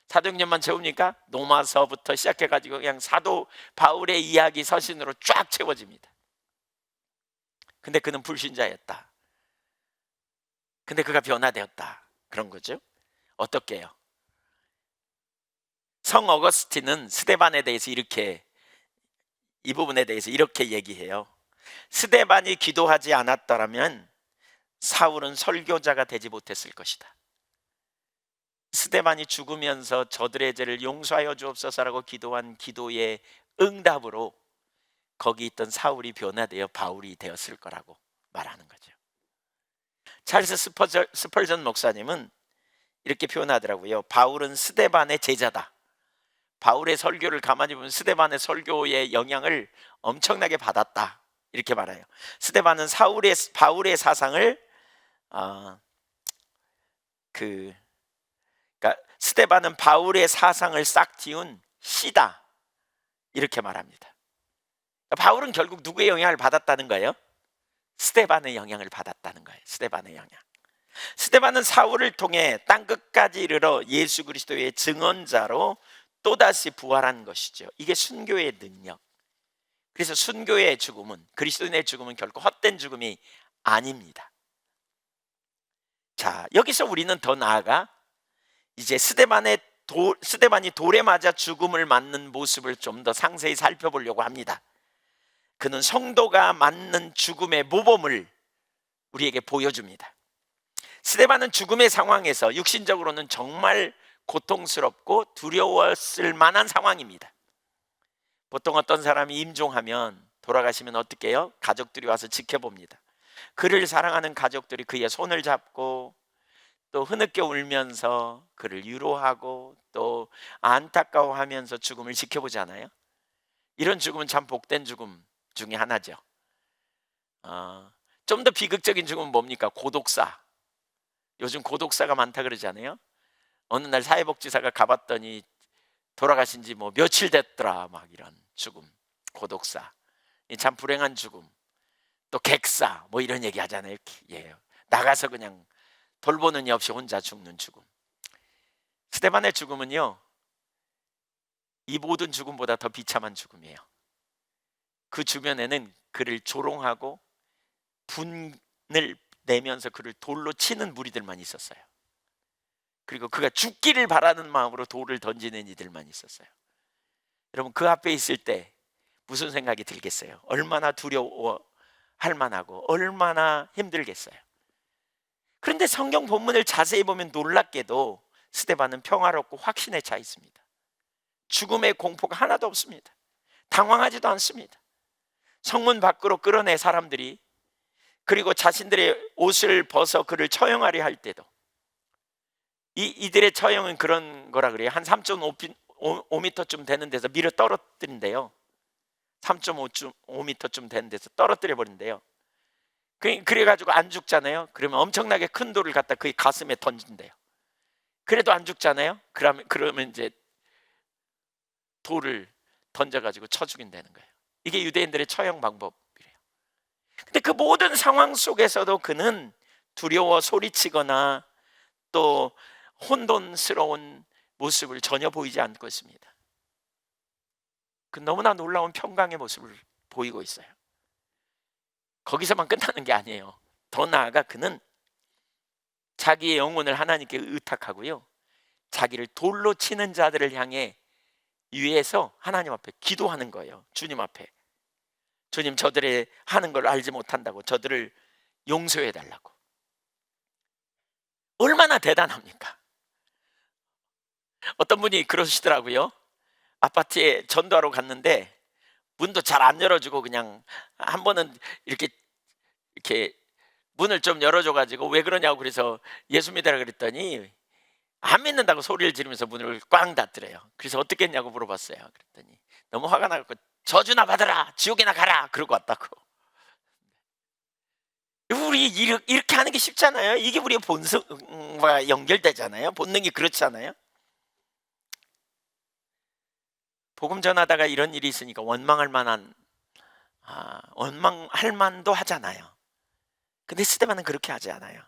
사도행전만 채우니까 로마서부터 시작해가지고 그냥 사도 바울의 이야기 서신으로 쫙 채워집니다. 근데 그는 불신자였다. 근데 그가 변화되었다. 그런 거죠. 어떻게요? 성 어거스틴은 스데반에 대해서 이 부분에 대해서 이렇게 얘기해요. 스데반이 기도하지 않았더라면 사울은 설교자가 되지 못했을 것이다. 스데반이 죽으면서 저들의 죄를 용서하여 주옵소서라고 기도한 기도의 응답으로 거기 있던 사울이 변화되어 바울이 되었을 거라고 말하는 거죠. 찰스 스펄전 목사님은 이렇게 표현하더라고요. 바울은 스데반의 제자다. 바울의 설교를 가만히 보면 스데반의 설교의 영향을 엄청나게 받았다. 이렇게 말해요. 스데반은 바울의 사상을 그러니까 스데반은 바울의 사상을 싹 틔운 씨다. 이렇게 말합니다. 바울은 결국 누구의 영향을 받았다는 거예요? 스데반의 영향을 받았다는 거예요. 스데반의 영향. 스데반은 사울을 통해 땅끝까지 이르러 예수 그리스도의 증언자로 또다시 부활한 것이죠. 이게 순교의 능력. 그래서 순교의 죽음은, 그리스도인의 죽음은 결코 헛된 죽음이 아닙니다. 자, 여기서 우리는 더 나아가 이제 스데반이 돌에 맞아 죽음을 맞는 모습을 좀 더 상세히 살펴보려고 합니다. 그는 성도가 맞는 죽음의 모범을 우리에게 보여줍니다. 스데반은 죽음의 상황에서 육신적으로는 정말 고통스럽고 두려웠을 만한 상황입니다. 보통 어떤 사람이 임종하면, 돌아가시면 어떻게 해요? 가족들이 와서 지켜봅니다. 그를 사랑하는 가족들이 그의 손을 잡고 또 흐느껴 울면서 그를 위로하고 또 안타까워하면서 죽음을 지켜보잖아요. 이런 죽음은 참 복된 죽음 중에 하나죠. 좀 더 비극적인 죽음은 뭡니까? 고독사. 요즘 고독사가 많다 그러지 않아요? 어느 날 사회복지사가 가봤더니 돌아가신 지 뭐 며칠 됐더라, 막 이런 죽음, 고독사. 이 참 불행한 죽음. 또 객사, 뭐 이런 얘기 하잖아요. 예, 나가서 그냥 돌보는 이 없이 혼자 죽는 죽음. 스데반의 죽음은요, 이 모든 죽음보다 더 비참한 죽음이에요. 그 주변에는 그를 조롱하고 분을 내면서 그를 돌로 치는 무리들만 있었어요. 그리고 그가 죽기를 바라는 마음으로 돌을 던지는 이들만 있었어요. 여러분, 그 앞에 있을 때 무슨 생각이 들겠어요? 얼마나 두려워할 만하고 얼마나 힘들겠어요. 그런데 성경 본문을 자세히 보면 놀랍게도 스데반은 평화롭고 확신에 차 있습니다. 죽음의 공포가 하나도 없습니다. 당황하지도 않습니다. 성문 밖으로 끌어내 사람들이, 그리고 자신들의 옷을 벗어 그를 처형하려 할 때도, 이들의 처형은 그런 거라 그래요. 한 3.5m쯤 되는 데서 밀어 떨어뜨린대요. 3.5m쯤 되는 데서 떨어뜨려 버린대요. 그래가지고 안 죽잖아요. 그러면 엄청나게 큰 돌을 갖다 그의 가슴에 던진대요. 그래도 안 죽잖아요. 그러면 이제 돌을 던져가지고 쳐 죽인다는 거예요. 이게 유대인들의 처형 방법이래요. 근데 그 모든 상황 속에서도 그는 두려워 소리치거나 또 혼돈스러운 모습을 전혀 보이지 않고 있습니다. 그 너무나 놀라운 평강의 모습을 보이고 있어요. 거기서만 끝나는 게 아니에요. 더 나아가 그는 자기의 영혼을 하나님께 의탁하고요, 자기를 돌로 치는 자들을 향해 위에서 하나님 앞에 기도하는 거예요. 주님 앞에, 주님, 저들의 하는 걸 알지 못한다고 저들을 용서해 달라고. 얼마나 대단합니까? 어떤 분이 그러시더라고요. 아파트에 전도하러 갔는데 문도 잘 안 열어주고 그냥 한 번은 이렇게 문을 좀 열어줘가지고 왜 그러냐고, 그래서 예수 믿으라 그랬더니 안 믿는다고 소리를 지르면서 문을 꽝 닫더래요. 그래서 어떻게 했냐고 물어봤어요. 그랬더니 너무 화가 나갖고 저주나 받아라, 지옥이나 가라, 그러고 왔다고. 우리 이렇게 하는 게 쉽잖아요. 이게 우리의 본성과 연결되잖아요. 본능이 그렇잖아요. 복음 전하다가 이런 일이 있으니까 원망할 만도 하잖아요. 근데 스데반은 그렇게 하지 않아요.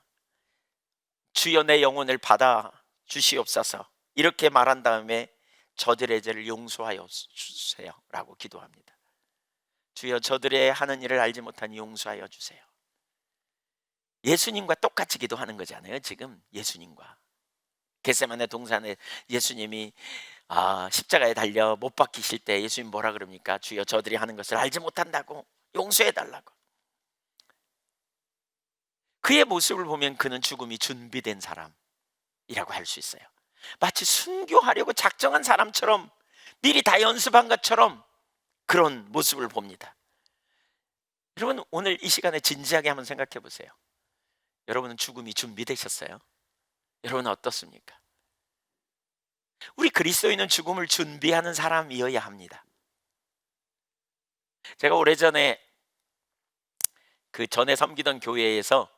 주여, 내 영혼을 받아 주시옵소서, 이렇게 말한 다음에 저들의 죄를 용서하여 주세요 라고 기도합니다. 주여, 저들의 하는 일을 알지 못하니 용서하여 주세요. 예수님과 똑같이 기도하는 거잖아요. 지금 예수님과 겟세마네 동산에 예수님이 십자가에 달려 못 박히실 때 예수님 뭐라 그럽니까? 주여, 저들이 하는 것을 알지 못한다고 용서해 달라고. 그의 모습을 보면 그는 죽음이 준비된 사람이라고 할 수 있어요. 마치 순교하려고 작정한 사람처럼, 미리 다 연습한 것처럼 그런 모습을 봅니다. 여러분, 오늘 이 시간에 진지하게 한번 생각해 보세요. 여러분은 죽음이 준비되셨어요? 여러분은 어떻습니까? 우리 그리스도인은 죽음을 준비하는 사람이어야 합니다. 제가 오래전에 그 전에 섬기던 교회에서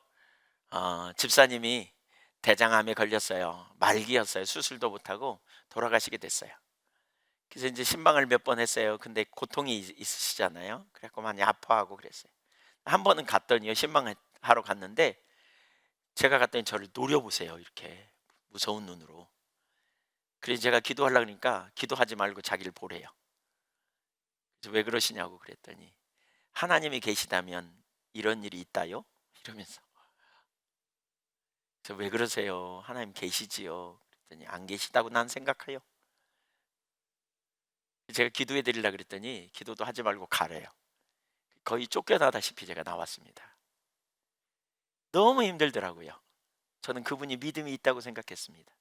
집사님이 대장암에 걸렸어요. 말기였어요. 수술도 못하고 돌아가시게 됐어요. 그래서 이제 신방을 몇 번 했어요. 근데 고통이 있으시잖아요. 그래갖고 많이 아파하고 그랬어요. 한 번은 갔더니요, 신방하러 갔는데 제가 갔더니 저를 노려보세요. 이렇게 무서운 눈으로. 그래서 제가 기도하려고 그러니까 기도하지 말고 자기를 보래요. 그래서 왜 그러시냐고 그랬더니 하나님이 계시다면 이런 일이 있다요? 이러면서. 그래서 왜 그러세요? 하나님 계시지요. 그랬더니 안 계시다고 난 생각해요. 제가 기도해 드리려고 그랬더니 기도도 하지 말고 가래요. 거의 쫓겨나다시피 제가 나왔습니다. 너무 힘들더라고요. 저는 그분이 믿음이 있다고 생각했습니다.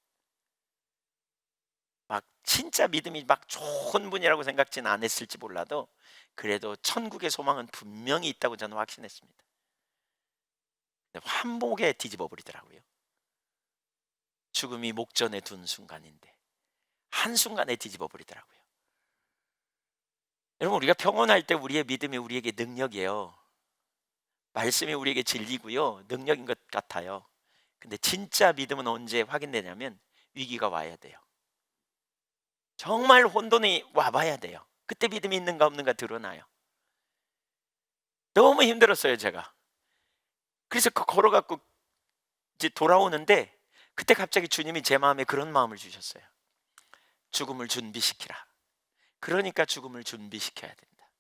막 진짜 믿음이 막 좋은 분이라고 생각지는 않았을지 몰라도 그래도 천국의 소망은 분명히 있다고 저는 확신했습니다. 환복에 뒤집어 버리더라고요. 죽음이 목전에 둔 순간인데 한순간에 뒤집어 버리더라고요. 여러분, 우리가 평온할 때 우리의 믿음이 우리에게 능력이에요. 말씀이 우리에게 진리고요, 능력인 것 같아요. 근데 진짜 믿음은 언제 확인되냐면 위기가 와야 돼요. 정말 혼돈이 와봐야 돼요. 그때 믿음이 있는가 없는가 드러나요. 너무 힘들었어요, 제가. 그래서 걸어갖고 이제 돌아오는데 그때 갑자기 주님이 제 마음에 그런 마음을 주셨어요. 죽음을 준비시키라. 그러니까 죽음을 준비시켜야 된다.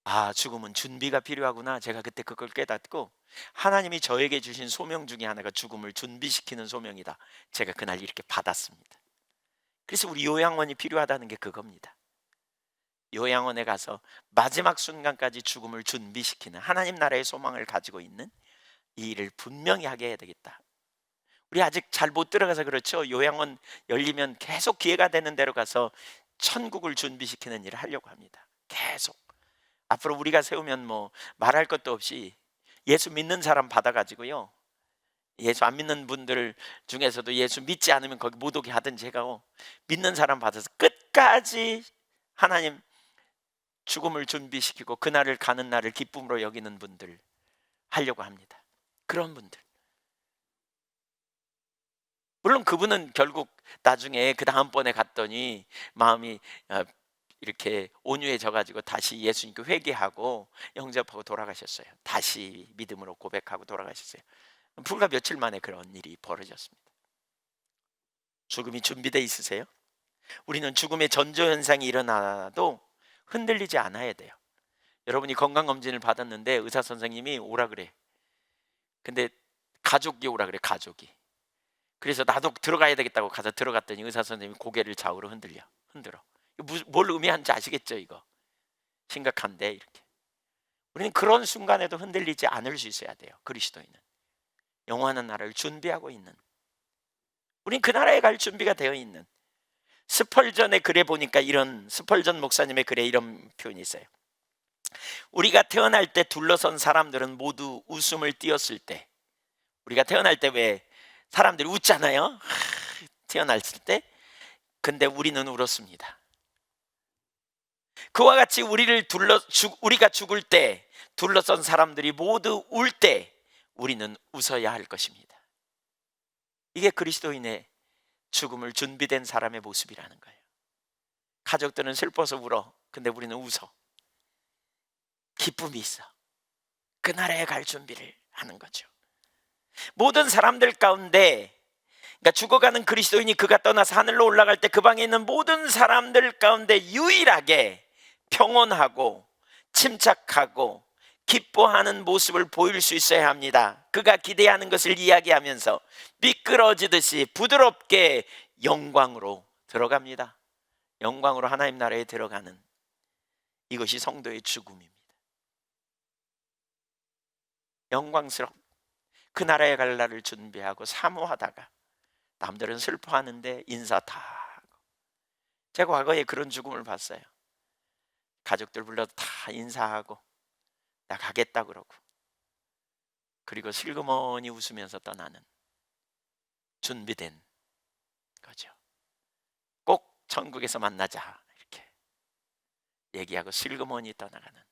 아, 죽음은 준비가 필요하구나. 제가 그때 그걸 깨닫고 하나님이 저에게 주신 소명 중에 하나가 죽음을 준비시키는 소명이다. 제가 그날 이렇게 받았습니다. 그래서 우리 요양원이 필요하다는 게 그겁니다. 요양원에 가서 마지막 순간까지 죽음을 준비시키는, 하나님 나라의 소망을 가지고 있는 이 일을 분명히 하게 해야 되겠다. 우리 아직 잘 못 들어가서 그렇죠. 요양원 열리면 계속 기회가 되는 대로 가서 천국을 준비시키는 일을 하려고 합니다. 계속 앞으로 우리가 세우면 뭐 말할 것도 없이 예수 믿는 사람 받아가지고요, 예수 안 믿는 분들 중에서도 예수 믿지 않으면 거기 못 오게 하든지 해가고, 믿는 사람 받아서 끝까지 하나님 죽음을 준비시키고 그날을 가는 날을 기쁨으로 여기는 분들 하려고 합니다. 그런 분들. 물론 그분은 결국 나중에 그 다음번에 갔더니 마음이 이렇게 온유해져 가지고 다시 예수님께 회개하고 영접하고 돌아가셨어요. 다시 믿음으로 고백하고 돌아가셨어요. 불과 며칠 만에 그런 일이 벌어졌습니다. 죽음이 준비되어 있으세요? 우리는 죽음의 전조현상이 일어나도 흔들리지 않아야 돼요. 여러분이 건강검진을 받았는데 의사 선생님이 오라 그래. 근데 가족이 오라 그래, 가족이. 그래서 나도 들어가야 되겠다고 가서 들어갔더니 의사 선생님이 고개를 좌우로 흔들어. 뭘 의미하는지 아시겠죠? 이거 심각한데. 이렇게 우리는 그런 순간에도 흔들리지 않을 수 있어야 돼요. 그리스도인은 영원한 나라를 준비하고 있는, 우린 그 나라에 갈 준비가 되어 있는. 스펄전의 글에 보니까 스펄전 목사님의 글에 이런 표현이 있어요. 우리가 태어날 때 둘러선 사람들은 모두 웃음을 띄었을 때, 우리가 태어날 때 왜 사람들이 웃잖아요, 태어났을 때. 근데 우리는 울었습니다. 그와 같이 우리가 죽을 때 둘러선 사람들이 모두 울 때 우리는 웃어야 할 것입니다. 이게 그리스도인의 죽음을 준비된 사람의 모습이라는 거예요. 가족들은 슬퍼서 울어. 근데 우리는 웃어. 기쁨이 있어. 그 나라에 갈 준비를 하는 거죠. 모든 사람들 가운데, 그러니까 죽어가는 그리스도인이 그가 떠나서 하늘로 올라갈 때 그 방에 있는 모든 사람들 가운데 유일하게 평온하고 침착하고 기뻐하는 모습을 보일 수 있어야 합니다. 그가 기대하는 것을 이야기하면서 미끄러지듯이 부드럽게 영광으로 들어갑니다. 영광으로 하나님 나라에 들어가는, 이것이 성도의 죽음입니다. 영광스럽 그 나라에 갈 날을 준비하고 사모하다가 남들은 슬퍼하는데 인사 다 하고. 제가 과거에 그런 죽음을 봤어요. 가족들 불러서 다 인사하고 나 가겠다 그러고, 그리고 슬그머니 웃으면서 떠나는, 준비된 거죠. 꼭 천국에서 만나자 이렇게 얘기하고 슬그머니 떠나가는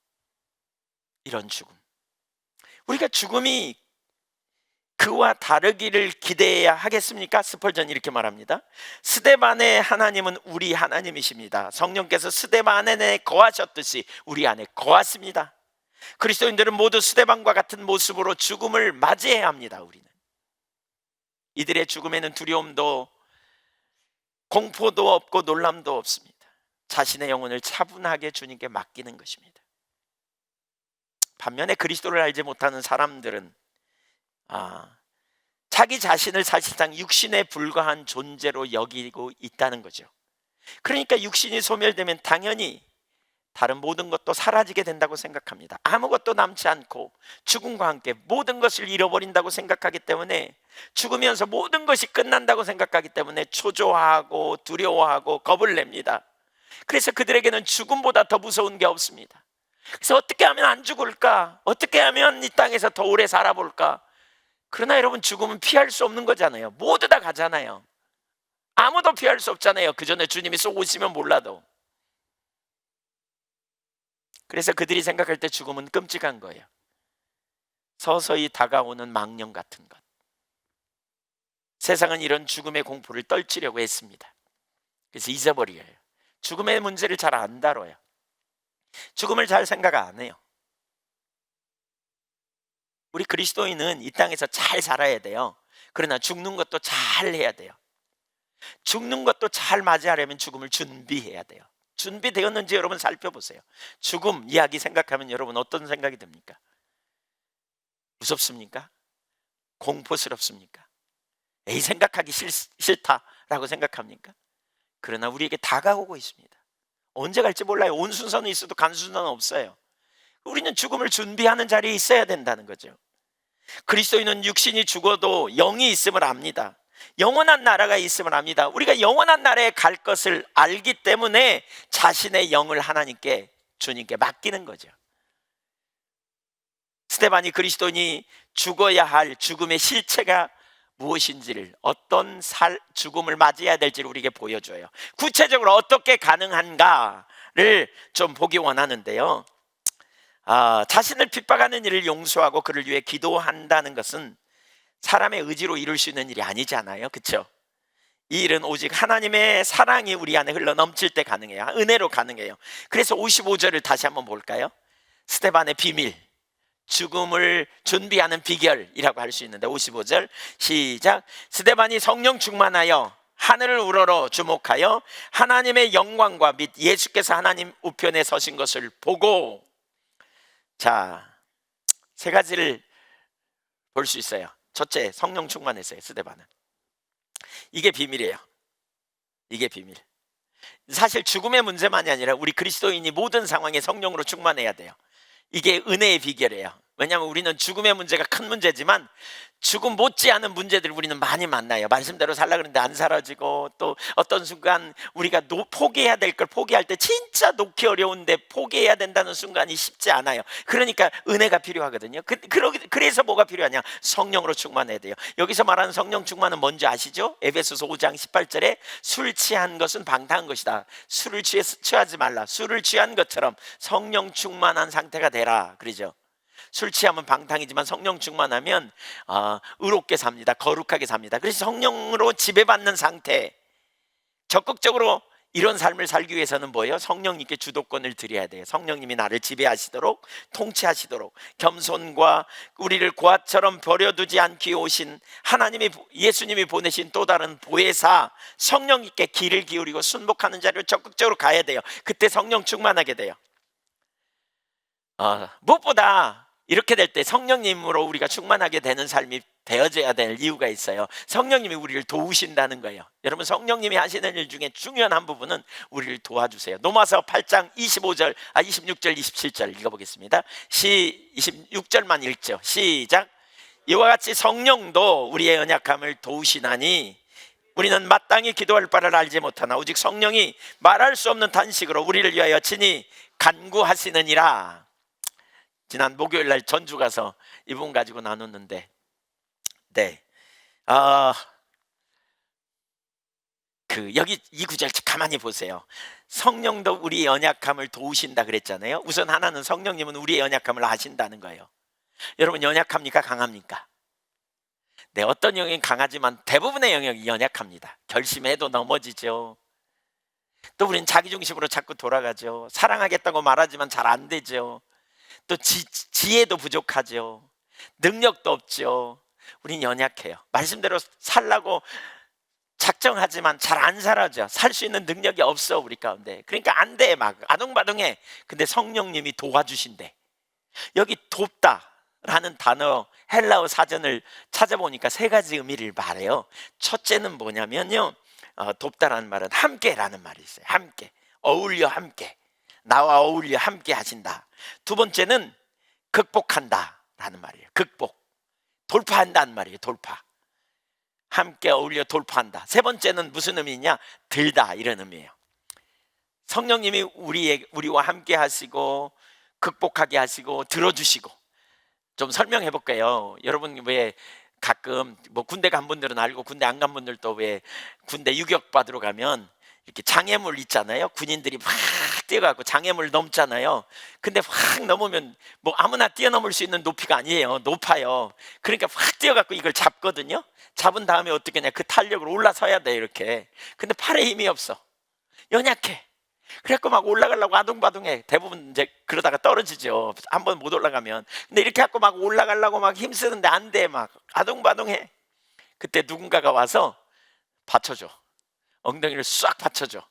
이런 죽음. 우리가 죽음이 그와 다르기를 기대해야 하겠습니까? 스펄전이 이렇게 말합니다. 스데반의 하나님은 우리 하나님이십니다. 성령께서 스데반 안에 거하셨듯이 우리 안에 거하십니다. 그리스도인들은 모두 스데반과 같은 모습으로 죽음을 맞이해야 합니다. 우리는 이들의 죽음에는 두려움도 공포도 없고 놀람도 없습니다. 자신의 영혼을 차분하게 주님께 맡기는 것입니다. 반면에 그리스도를 알지 못하는 사람들은 자기 자신을 사실상 육신에 불과한 존재로 여기고 있다는 거죠. 그러니까 육신이 소멸되면 당연히 다른 모든 것도 사라지게 된다고 생각합니다. 아무것도 남지 않고 죽음과 함께 모든 것을 잃어버린다고 생각하기 때문에, 죽으면서 모든 것이 끝난다고 생각하기 때문에 초조하고 두려워하고 겁을 냅니다. 그래서 그들에게는 죽음보다 더 무서운 게 없습니다. 그래서 어떻게 하면 안 죽을까? 어떻게 하면 이 땅에서 더 오래 살아볼까? 그러나 여러분, 죽음은 피할 수 없는 거잖아요. 모두 다 가잖아요. 아무도 피할 수 없잖아요. 그 전에 주님이 쏘고 오시면 몰라도. 그래서 그들이 생각할 때 죽음은 끔찍한 거예요. 서서히 다가오는 망령 같은 것. 세상은 이런 죽음의 공포를 떨치려고 했습니다. 그래서 잊어버려요. 죽음의 문제를 잘 안 다뤄요. 죽음을 잘 생각 안 해요. 우리 그리스도인은 이 땅에서 잘 살아야 돼요. 그러나 죽는 것도 잘 해야 돼요. 죽는 것도 잘 맞이하려면 죽음을 준비해야 돼요. 준비되었는지 여러분 살펴보세요. 죽음 이야기 생각하면 여러분 어떤 생각이 듭니까? 무섭습니까? 공포스럽습니까? 에이, 생각하기 싫다라고 생각합니까? 그러나 우리에게 다가오고 있습니다. 언제 갈지 몰라요. 온 순서는 있어도 간 순서는 없어요. 우리는 죽음을 준비하는 자리에 있어야 된다는 거죠. 그리스도인은 육신이 죽어도 영이 있음을 압니다. 영원한 나라가 있음을 압니다. 우리가 영원한 나라에 갈 것을 알기 때문에 자신의 영을 하나님께, 주님께 맡기는 거죠. 스데반이 그리스도인이 죽어야 할 죽음의 실체가 무엇인지를, 어떤 죽음을 맞이해야 될지를 우리에게 보여줘요. 구체적으로 어떻게 가능한가를 좀 보기 원하는데요. 자신을 핍박하는 일을 용서하고 그를 위해 기도한다는 것은 사람의 의지로 이룰 수 있는 일이 아니잖아요. 그렇죠? 이 일은 오직 하나님의 사랑이 우리 안에 흘러 넘칠 때 가능해요. 은혜로 가능해요. 그래서 55절을 다시 한번 볼까요? 스데반의 비밀, 죽음을 준비하는 비결이라고 할 수 있는데, 55절 시작. 스데반이 성령 충만하여 하늘을 우러러 주목하여 하나님의 영광과 및 예수께서 하나님 우편에 서신 것을 보고, 자, 세 가지를 볼 수 있어요. 첫째, 성령 충만했어요. 스데반은. 이게 비밀이에요. 이게 비밀. 사실 죽음의 문제만이 아니라 우리 그리스도인이 모든 상황에 성령으로 충만해야 돼요. 이게 은혜의 비결이에요. 왜냐하면 우리는 죽음의 문제가 큰 문제지만 죽음 못지않은 문제들을 우리는 많이 만나요. 말씀대로 살라 그러는데 안 사라지고, 또 어떤 순간 우리가 포기해야 될 걸 포기할 때 진짜 놓기 어려운데 포기해야 된다는 순간이 쉽지 않아요. 그러니까 은혜가 필요하거든요. 그래서 뭐가 필요하냐? 성령으로 충만해야 돼요. 여기서 말하는 성령 충만은 뭔지 아시죠? 에베소서 5장 18절에 술 취한 것은 방탕한 것이다. 술을 취하지 말라. 술을 취한 것처럼 성령 충만한 상태가 되라. 그러죠. 술 취하면 방탕이지만 성령 충만하면 의롭게 삽니다. 거룩하게 삽니다. 그래서 성령으로 지배받는 상태, 적극적으로 이런 삶을 살기 위해서는 뭐예요? 성령님께 주도권을 드려야 돼요. 성령님이 나를 지배하시도록, 통치하시도록, 겸손과 우리를 고아처럼 버려두지 않기 오신 하나님이, 예수님이 보내신 또 다른 보혜사 성령님께 길을 기울이고 순복하는 자리로 적극적으로 가야 돼요. 그때 성령 충만하게 돼요. 무엇보다 이렇게 될 때 성령님으로 우리가 충만하게 되는 삶이 되어져야 될 이유가 있어요. 성령님이 우리를 도우신다는 거예요. 여러분, 성령님이 하시는 일 중에 중요한 한 부분은 우리를 도와주세요. 로마서 8장 26절, 27절 읽어보겠습니다. 26절만 읽죠. 시작. 이와 같이 성령도 우리의 연약함을 도우시나니 우리는 마땅히 기도할 바를 알지 못하나 오직 성령이 말할 수 없는 탄식으로 우리를 위하여 친히 간구하시느니라. 지난 목요일 날 전주 가서 이 부분 가지고 나눴는데, 여기 이 구절 가만히 보세요. 성령도 우리의 연약함을 도우신다 그랬잖아요. 우선 하나는 성령님은 우리의 연약함을 아신다는 거예요. 여러분, 연약합니까? 강합니까? 네, 어떤 영역이 강하지만 대부분의 영역이 연약합니다. 결심해도 넘어지죠. 또 우리는 자기중심으로 자꾸 돌아가죠. 사랑하겠다고 말하지만 잘 안 되죠. 또 지혜도 부족하죠. 능력도 없죠. 우린 연약해요. 말씀대로 살라고 작정하지만 잘 안 살아죠. 살 수 있는 능력이 없어, 우리 가운데. 그러니까 안 돼, 막 아둥바둥해. 근데 성령님이 도와주신대. 여기 돕다라는 단어 헬라어 사전을 찾아보니까 세 가지 의미를 말해요. 첫째는 뭐냐면요, 돕다라는 말은 함께라는 말이 있어요. 함께, 어울려, 함께, 나와 어울려 함께 하신다. 두 번째는 극복한다 라는 말이에요. 극복, 돌파한다는 말이에요. 돌파, 함께 어울려 돌파한다. 세 번째는 무슨 의미냐? 들다, 이런 의미예요. 성령님이 우리와 함께 하시고 극복하게 하시고 들어주시고. 좀 설명해 볼게요. 여러분, 왜 가끔 뭐 군대 간 분들은 알고 군대 안 간 분들도 왜 군대 유격 받으러 가면 이렇게 장애물 있잖아요. 군인들이 막 뛰어가고 장애물 넘잖아요. 근데 확 넘으면 뭐 아무나 뛰어넘을 수 있는 높이가 아니에요. 높아요. 그러니까 확 뛰어가고 이걸 잡거든요. 잡은 다음에 어떻게 하냐, 그 탄력으로 올라서야 돼 이렇게. 근데 팔에 힘이 없어. 연약해. 그래갖고 막 올라가려고 아둥바둥해. 대부분 이제 그러다가 떨어지죠. 한번 못 올라가면. 근데 이렇게 갖고 막 올라가려고 막 힘쓰는데 안 돼. 막 아둥바둥해. 그때 누군가가 와서 받쳐줘. 엉덩이를 싹 받쳐줘.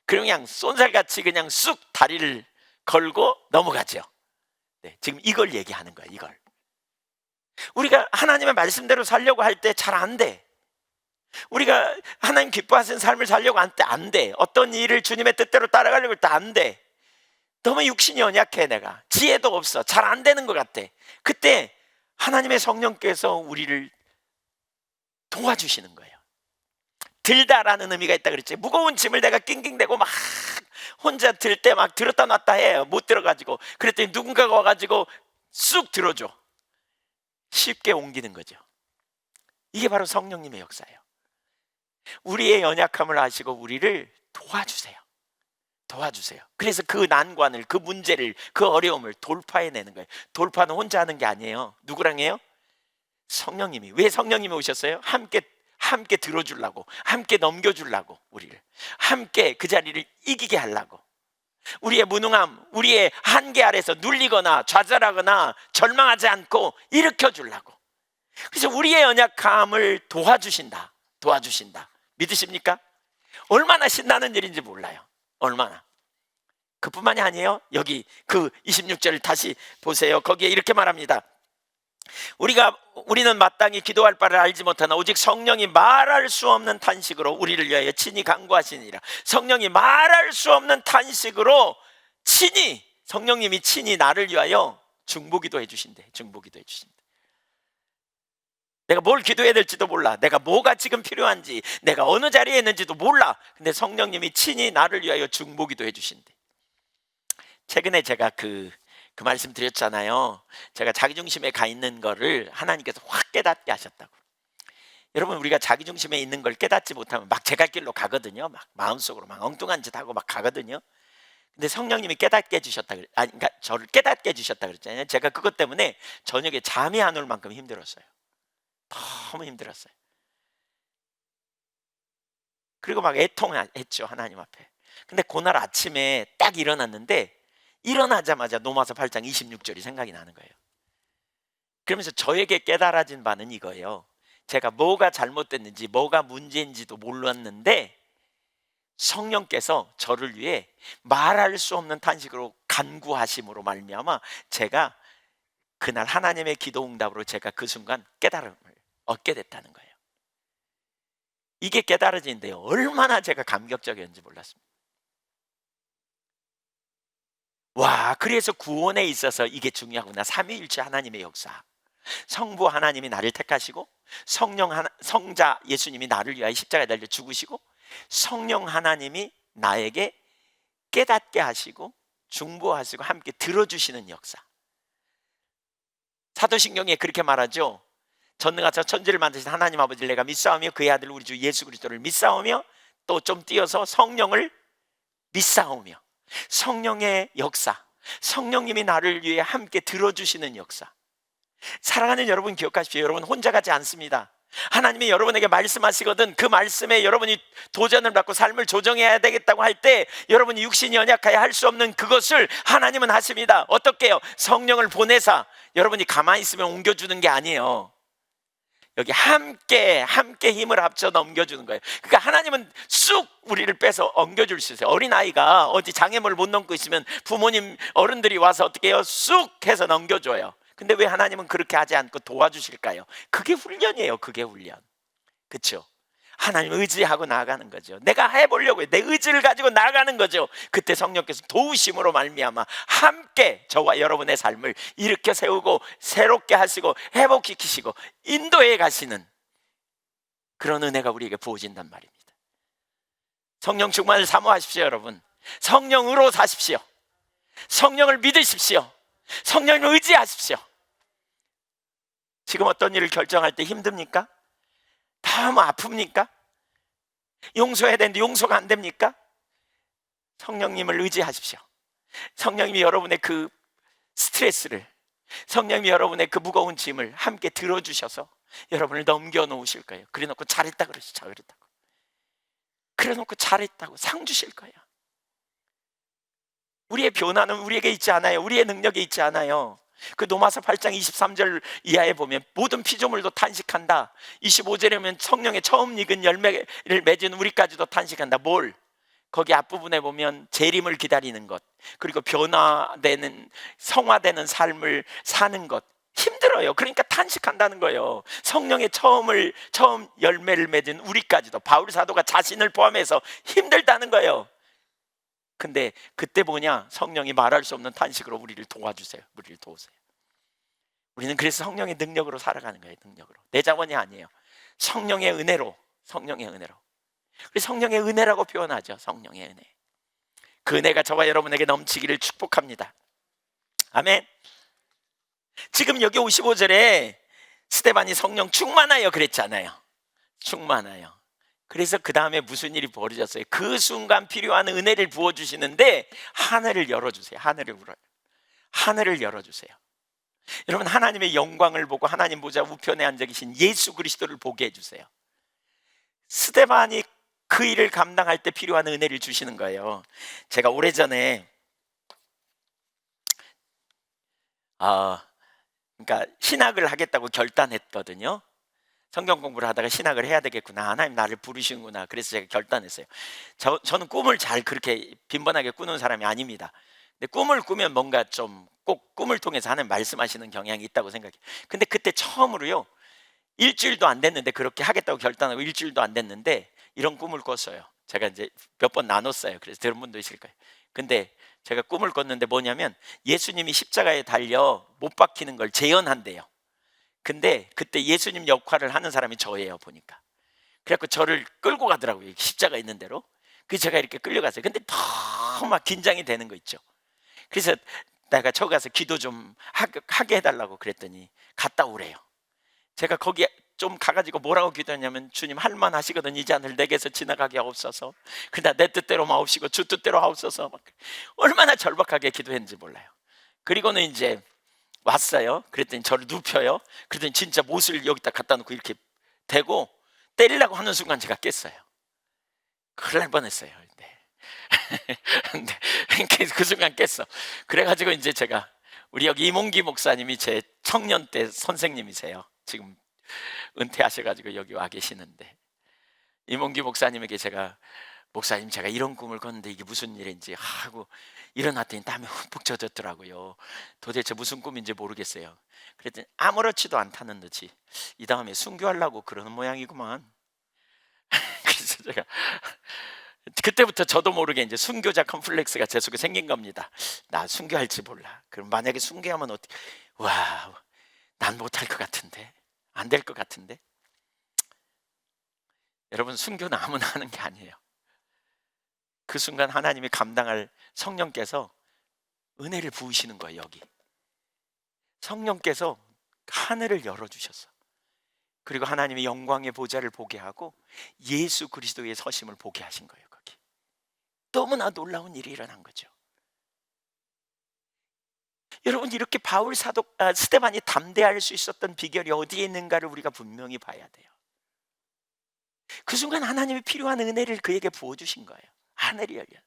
그럼 그냥 쏜살같이 그냥 쑥 다리를 걸고 넘어가죠. 네, 지금 이걸 얘기하는 거야. 이걸 우리가 하나님의 말씀대로 살려고 할 때 잘 안 돼. 우리가 하나님 기뻐하시는 삶을 살려고 할 때 안 돼. 어떤 일을 주님의 뜻대로 따라가려고 할 때 안 돼. 너무 육신이 연약해. 내가 지혜도 없어. 잘 안 되는 것 같아. 그때 하나님의 성령께서 우리를 도와주시는 거예요. 들다라는 의미가 있다 그랬지. 무거운 짐을 내가 낑낑대고 막 혼자 들 때 막 들었다 놨다 해요. 못 들어가지고. 그랬더니 누군가가 와가지고 쑥 들어줘. 쉽게 옮기는 거죠. 이게 바로 성령님의 역사예요. 우리의 연약함을 아시고 우리를 도와주세요. 도와주세요. 그래서 그 난관을, 그 문제를, 그 어려움을 돌파해내는 거예요. 돌파는 혼자 하는 게 아니에요. 누구랑 해요? 성령님이. 왜 성령님이 오셨어요? 함께 들어주려고, 함께 넘겨주려고, 우리를 함께 그 자리를 이기게 하려고. 우리의 무능함, 우리의 한계 아래서 눌리거나 좌절하거나 절망하지 않고 일으켜주려고. 그래서 우리의 연약함을 도와주신다. 믿으십니까? 얼마나 신나는 일인지 몰라요. 얼마나. 그뿐만이 아니에요. 여기 그 26절 다시 보세요. 거기에 이렇게 말합니다. 우리는 마땅히 기도할 바를 알지 못하나 오직 성령이 말할 수 없는 탄식으로 우리를 위하여 친히 간구하시니라. 성령이 말할 수 없는 탄식으로 성령님이 친히 나를 위하여 중보기도 해주신대. 내가 뭘 기도해야 될지도 몰라. 내가 뭐가 지금 필요한지, 내가 어느 자리에 있는지도 몰라. 근데 성령님이 친히 나를 위하여 중보기도 해주신대. 최근에 제가 그 말씀 드렸잖아요. 제가 자기중심에 가 있는 거를 하나님께서 확 깨닫게 하셨다고. 여러분, 우리가 자기중심에 있는 걸 깨닫지 못하면 막 제 갈 길로 가거든요. 막 마음속으로 막 엉뚱한 짓 하고 막 가거든요. 근데 성령님이 깨닫게 해주셨다. 그러니까 저를 깨닫게 해주셨다 그랬잖아요. 제가 그것 때문에 저녁에 잠이 안 올 만큼 힘들었어요. 너무 힘들었어요. 그리고 막 애통했죠, 하나님 앞에. 근데 그날 아침에 딱 일어났는데 일어나자마자 로마서 8장 26절이 생각이 나는 거예요. 그러면서 저에게 깨달아진 바는 이거예요. 제가 뭐가 잘못됐는지 뭐가 문제인지도 몰랐는데 성령께서 저를 위해 말할 수 없는 탄식으로 간구하심으로 말미암아 제가 그날 하나님의 기도 응답으로 제가 그 순간 깨달음을 얻게 됐다는 거예요. 이게 깨달아지는데요, 얼마나 제가 감격적이었는지 몰랐습니다. 와, 그래서 구원에 있어서 이게 중요하구나. 삼위일체 하나님의 역사. 성부 하나님이 나를 택하시고 성자 예수님이 나를 위하여 십자가에 달려 죽으시고 성령 하나님이 나에게 깨닫게 하시고 중보하시고 함께 들어주시는 역사. 사도신경에 그렇게 말하죠. 전능하사 천지를 만드신 하나님 아버지를 내가 믿사오며 그의 아들 우리 주 예수 그리스도를 믿사오며 또 좀 띄어서 성령을 믿사오며. 성령의 역사, 성령님이 나를 위해 함께 들어주시는 역사. 사랑하는 여러분, 기억하십시오. 여러분 혼자 가지 않습니다. 하나님이 여러분에게 말씀하시거든 그 말씀에 여러분이 도전을 받고 삶을 조정해야 되겠다고 할 때 여러분이 육신이 연약하여 할 수 없는 그것을 하나님은 하십니다. 어떻게요? 성령을 보내사 여러분이 가만히 있으면 옮겨주는 게 아니에요. 여기 함께 힘을 합쳐 넘겨주는 거예요. 그러니까 하나님은 쑥 우리를 빼서 엉겨줄 수 있어요. 어린아이가 어디 장애물을 못 넘고 있으면 부모님 어른들이 와서 어떻게 해요? 쑥 해서 넘겨줘요. 근데 왜 하나님은 그렇게 하지 않고 도와주실까요? 그게 훈련이에요. 그게 훈련. 그렇죠? 하나님 의지하고 나아가는 거죠. 내가 해보려고 내 의지를 가지고 나아가는 거죠. 그때 성령께서 도우심으로 말미암아 함께 저와 여러분의 삶을 일으켜 세우고 새롭게 하시고 회복시키시고 인도해 가시는 그런 은혜가 우리에게 부어진단 말입니다. 성령 충만을 사모하십시오. 여러분, 성령으로 사십시오. 성령을 믿으십시오. 성령을 의지하십시오. 지금 어떤 일을 결정할 때 힘듭니까? 너무 아픕니까? 용서해야 되는데 용서가 안 됩니까? 성령님을 의지하십시오. 성령님이 여러분의 그 스트레스를, 성령님이 여러분의 그 무거운 짐을 함께 들어주셔서 여러분을 넘겨놓으실 거예요. 그래놓고 잘했다 그러시죠. 잘했다고. 그래놓고 잘했다고 상 주실 거예요. 우리의 변화는 우리에게 있지 않아요. 우리의 능력에 있지 않아요. 그 로마서 8장 23절 이하에 보면 모든 피조물도 탄식한다. 25절에 보면 성령의 처음 익은 열매를 맺은 우리까지도 탄식한다. 뭘? 거기 앞부분에 보면 재림을 기다리는 것, 그리고 변화되는, 성화되는 삶을 사는 것, 힘들어요. 그러니까 탄식한다는 거예요. 성령의 처음 열매를 맺은 우리까지도, 바울 사도가 자신을 포함해서 힘들다는 거예요. 근데 그때 뭐냐? 성령이 말할 수 없는 탄식으로 우리를 도와주세요. 우리를 도우세요. 우리는 그래서 성령의 능력으로 살아가는 거예요. 능력으로. 내 자원이 아니에요. 성령의 은혜로. 성령의 은혜로. 그래서 성령의 은혜라고 표현하죠. 성령의 은혜. 그 은혜가 저와 여러분에게 넘치기를 축복합니다. 아멘. 지금 여기 55절에 스데반이 성령 충만하여 그랬잖아요. 충만하여. 그래서 그 다음에 무슨 일이 벌어졌어요? 그 순간 필요한 은혜를 부어주시는데 하늘을 열어주세요. 하늘을 열어주세요. 여러분, 하나님의 영광을 보고 하나님 보좌 우편에 앉아 계신 예수 그리스도를 보게 해주세요. 스데반이 그 일을 감당할 때 필요한 은혜를 주시는 거예요. 제가 오래전에 그러니까 신학을 하겠다고 결단했거든요. 성경 공부를 하다가 신학을 해야 되겠구나, 하나님 나를 부르시는구나. 그래서 제가 결단했어요. 저는 꿈을 잘 그렇게 빈번하게 꾸는 사람이 아닙니다. 근데 꿈을 꾸면 뭔가 좀 꼭 꿈을 통해서 하나님 말씀하시는 경향이 있다고 생각해요. 근데 그때 처음으로요, 일주일도 안 됐는데, 그렇게 하겠다고 결단하고 일주일도 안 됐는데 이런 꿈을 꿨어요. 제가 이제 몇 번 나눴어요. 그래서 들은 분도 있을 거예요. 근데 제가 꿈을 꿨는데 뭐냐면, 예수님이 십자가에 달려 못 박히는 걸 재현한대요. 근데 그때 예수님 역할을 하는 사람이 저예요, 보니까. 그래갖고 저를 끌고 가더라고요, 십자가 있는 대로. 그래서 제가 이렇게 끌려갔어요. 근데 너무 막 긴장이 되는 거 있죠. 그래서 내가 저 가서 기도 좀 하게 해달라고 그랬더니 갔다 오래요. 제가 거기 좀 가가지고 뭐라고 기도했냐면, 주님 할만하시거든, 이 잔을 내게서 지나가게 하옵소서. 그러나 내 뜻대로 마옵시고 주 뜻대로 하옵소서. 막 얼마나 절박하게 기도했는지 몰라요. 그리고는 이제 왔어요. 그랬더니 저를 눕혀요. 그랬더니 진짜 못을 여기다 갖다 놓고 이렇게 대고 때리려고 하는 순간 제가 깼어요. 큰일 날 뻔했어요. 근데 그 순간 깼어. 그래가지고 이제 제가, 우리 여기 이몽기 목사님이 제 청년 때 선생님이세요. 지금 은퇴하셔가지고 여기 와 계시는데, 이몽기 목사님에게 제가, 목사님 제가 이런 꿈을 꿨는데 이게 무슨 일인지 하고 일어났더니 땀이 흠뻑 젖었더라고요. 도대체 무슨 꿈인지 모르겠어요. 그랬더니 아무렇지도 않다는 듯이 이 다음에 순교하려고 그러는 모양이구만. 그래서 제가 그때부터 저도 모르게 이제 순교자 컴플렉스가 제 속에 생긴 겁니다. 나 순교할지 몰라. 그럼 만약에 순교하면 어떻게? 와, 난 못할 것 같은데, 안 될 것 같은데. 여러분, 순교는 아무나 하는 게 아니에요. 그 순간 하나님이 감당할, 성령께서 은혜를 부으시는 거예요. 여기 성령께서 하늘을 열어주셨어. 그리고 하나님의 영광의 보좌를 보게 하고 예수 그리스도의 서심을 보게 하신 거예요. 거기 너무나 놀라운 일이 일어난 거죠. 여러분, 이렇게 바울 사도 스데반이 담대할 수 있었던 비결이 어디에 있는가를 우리가 분명히 봐야 돼요. 그 순간 하나님이 필요한 은혜를 그에게 부어주신 거예요. 하늘이 열려.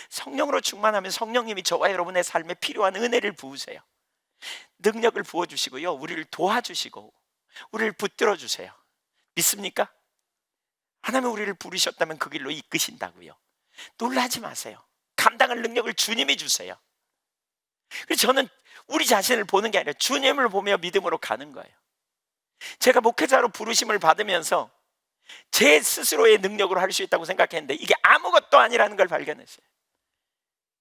성령으로 충만하면 성령님이 저와 여러분의 삶에 필요한 은혜를 부으세요. 능력을 부어주시고요, 우리를 도와주시고 우리를 붙들어 주세요. 믿습니까? 하나님이 우리를 부르셨다면 그 길로 이끄신다고요. 놀라지 마세요. 감당할 능력을 주님이 주세요. 그래서 저는 우리 자신을 보는 게 아니라 주님을 보며 믿음으로 가는 거예요. 제가 목회자로 부르심을 받으면서 제 스스로의 능력으로 할 수 있다고 생각했는데 이게 아무것도 아니라는 걸 발견했어요.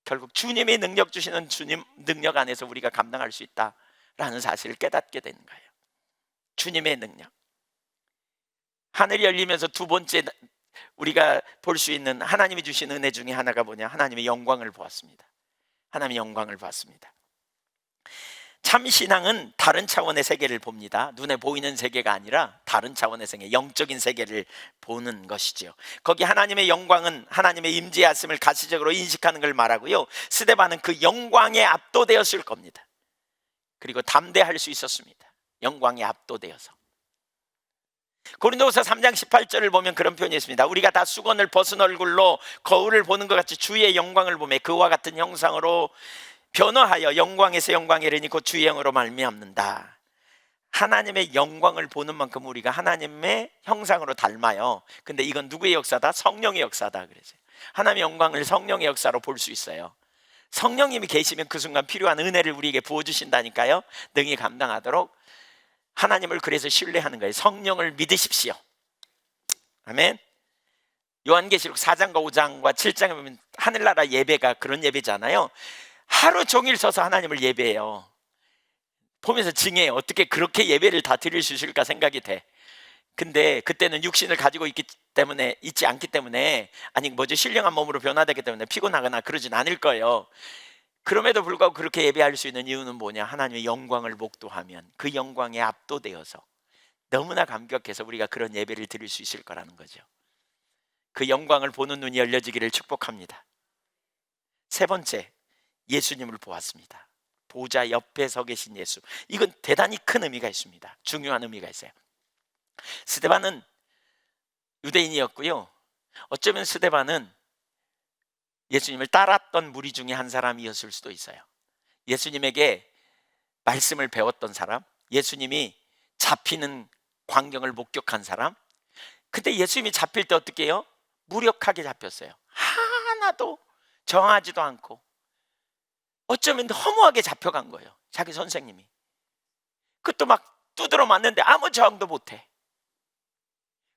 결국 주님의 능력 주시는 주님 능력 안에서 우리가 감당할 수 있다라는 사실을 깨닫게 되는 거예요. 주님의 능력. 하늘이 열리면서 두 번째 우리가 볼 수 있는 하나님이 주신 은혜 중에 하나가 뭐냐? 하나님의 영광을 보았습니다. 하나님의 영광을 보았습니다. 참 신앙은 다른 차원의 세계를 봅니다. 눈에 보이는 세계가 아니라 다른 차원의 세계, 영적인 세계를 보는 것이지요. 거기 하나님의 영광은 하나님의 임재하심을 가시적으로 인식하는 걸 말하고요, 스데반은 그 영광에 압도되었을 겁니다. 그리고 담대할 수 있었습니다. 영광에 압도되어서. 고린도후서 3장 18절을 보면 그런 표현이 있습니다. 우리가 다 수건을 벗은 얼굴로 거울을 보는 것 같이 주의 영광을 보며 그와 같은 형상으로 변화하여 영광에서 영광에 이르니 곧 주의 영으로 말미암는다. 하나님의 영광을 보는 만큼 우리가 하나님의 형상으로 닮아요. 근데 이건 누구의 역사다? 성령의 역사다. 그래서 하나님의 영광을 성령의 역사로 볼 수 있어요. 성령님이 계시면 그 순간 필요한 은혜를 우리에게 부어주신다니까요. 능히 감당하도록. 하나님을 그래서 신뢰하는 거예요. 성령을 믿으십시오. 아멘. 요한계시록 4장과 5장과 7장에 보면 하늘나라 예배가 그런 예배잖아요. 하루 종일 서서 하나님을 예배해요. 보면서 증해요. 어떻게 그렇게 예배를 다 드릴 수 있을까 생각이 돼. 근데 그때는 육신을 가지고 있지 않기 때문에, 아니 신령한 몸으로 변화되기 때문에 피곤하거나 그러진 않을 거예요. 그럼에도 불구하고 그렇게 예배할 수 있는 이유는 뭐냐? 하나님의 영광을 목도하면 그 영광에 압도되어서 너무나 감격해서 우리가 그런 예배를 드릴 수 있을 거라는 거죠. 그 영광을 보는 눈이 열려지기를 축복합니다. 세 번째, 예수님을 보았습니다. 보좌 옆에 서 계신 예수. 이건 대단히 큰 의미가 있습니다. 중요한 의미가 있어요. 스데반은 유대인이었고요, 어쩌면 스데반은 예수님을 따랐던 무리 중에 한 사람이었을 수도 있어요. 예수님에게 말씀을 배웠던 사람, 예수님이 잡히는 광경을 목격한 사람. 근데 예수님이 잡힐 때 어떻게 해요? 무력하게 잡혔어요. 하나도 정하지도 않고 어쩌면 허무하게 잡혀간 거예요. 자기 선생님이. 그것도 막 두드러 맞는데 아무 저항도 못해.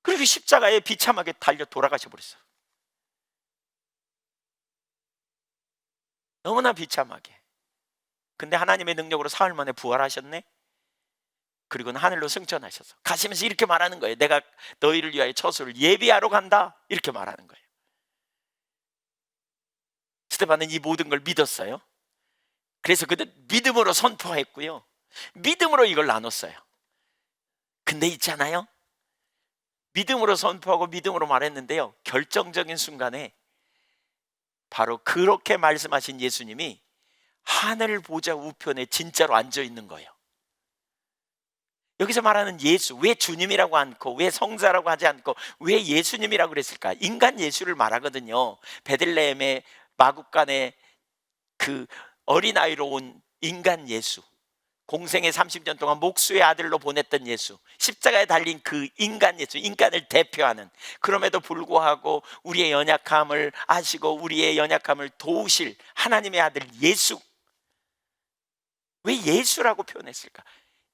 그리고 십자가에 비참하게 달려 돌아가셔 버렸어. 너무나 비참하게. 근데 하나님의 능력으로 사흘 만에 부활하셨네. 그리고는 하늘로 승천하셔서 가시면서 이렇게 말하는 거예요. 내가 너희를 위하여 처소를 예비하러 간다. 이렇게 말하는 거예요. 스데반은 이 모든 걸 믿었어요. 그래서 그는 믿음으로 선포했고요, 믿음으로 이걸 나눴어요. 근데 있잖아요, 믿음으로 선포하고 믿음으로 말했는데요, 결정적인 순간에 바로 그렇게 말씀하신 예수님이 하늘 보좌 우편에 진짜로 앉아 있는 거예요. 여기서 말하는 예수, 왜 주님이라고 않고 왜 성자라고 하지 않고 왜 예수님이라고 그랬을까? 인간 예수를 말하거든요. 베들레헴의 마구간에 그 어린아이로 온 인간 예수, 공생의 30년 동안 목수의 아들로 보냈던 예수, 십자가에 달린 그 인간 예수, 인간을 대표하는, 그럼에도 불구하고 우리의 연약함을 아시고 우리의 연약함을 도우실 하나님의 아들 예수. 왜 예수라고 표현했을까?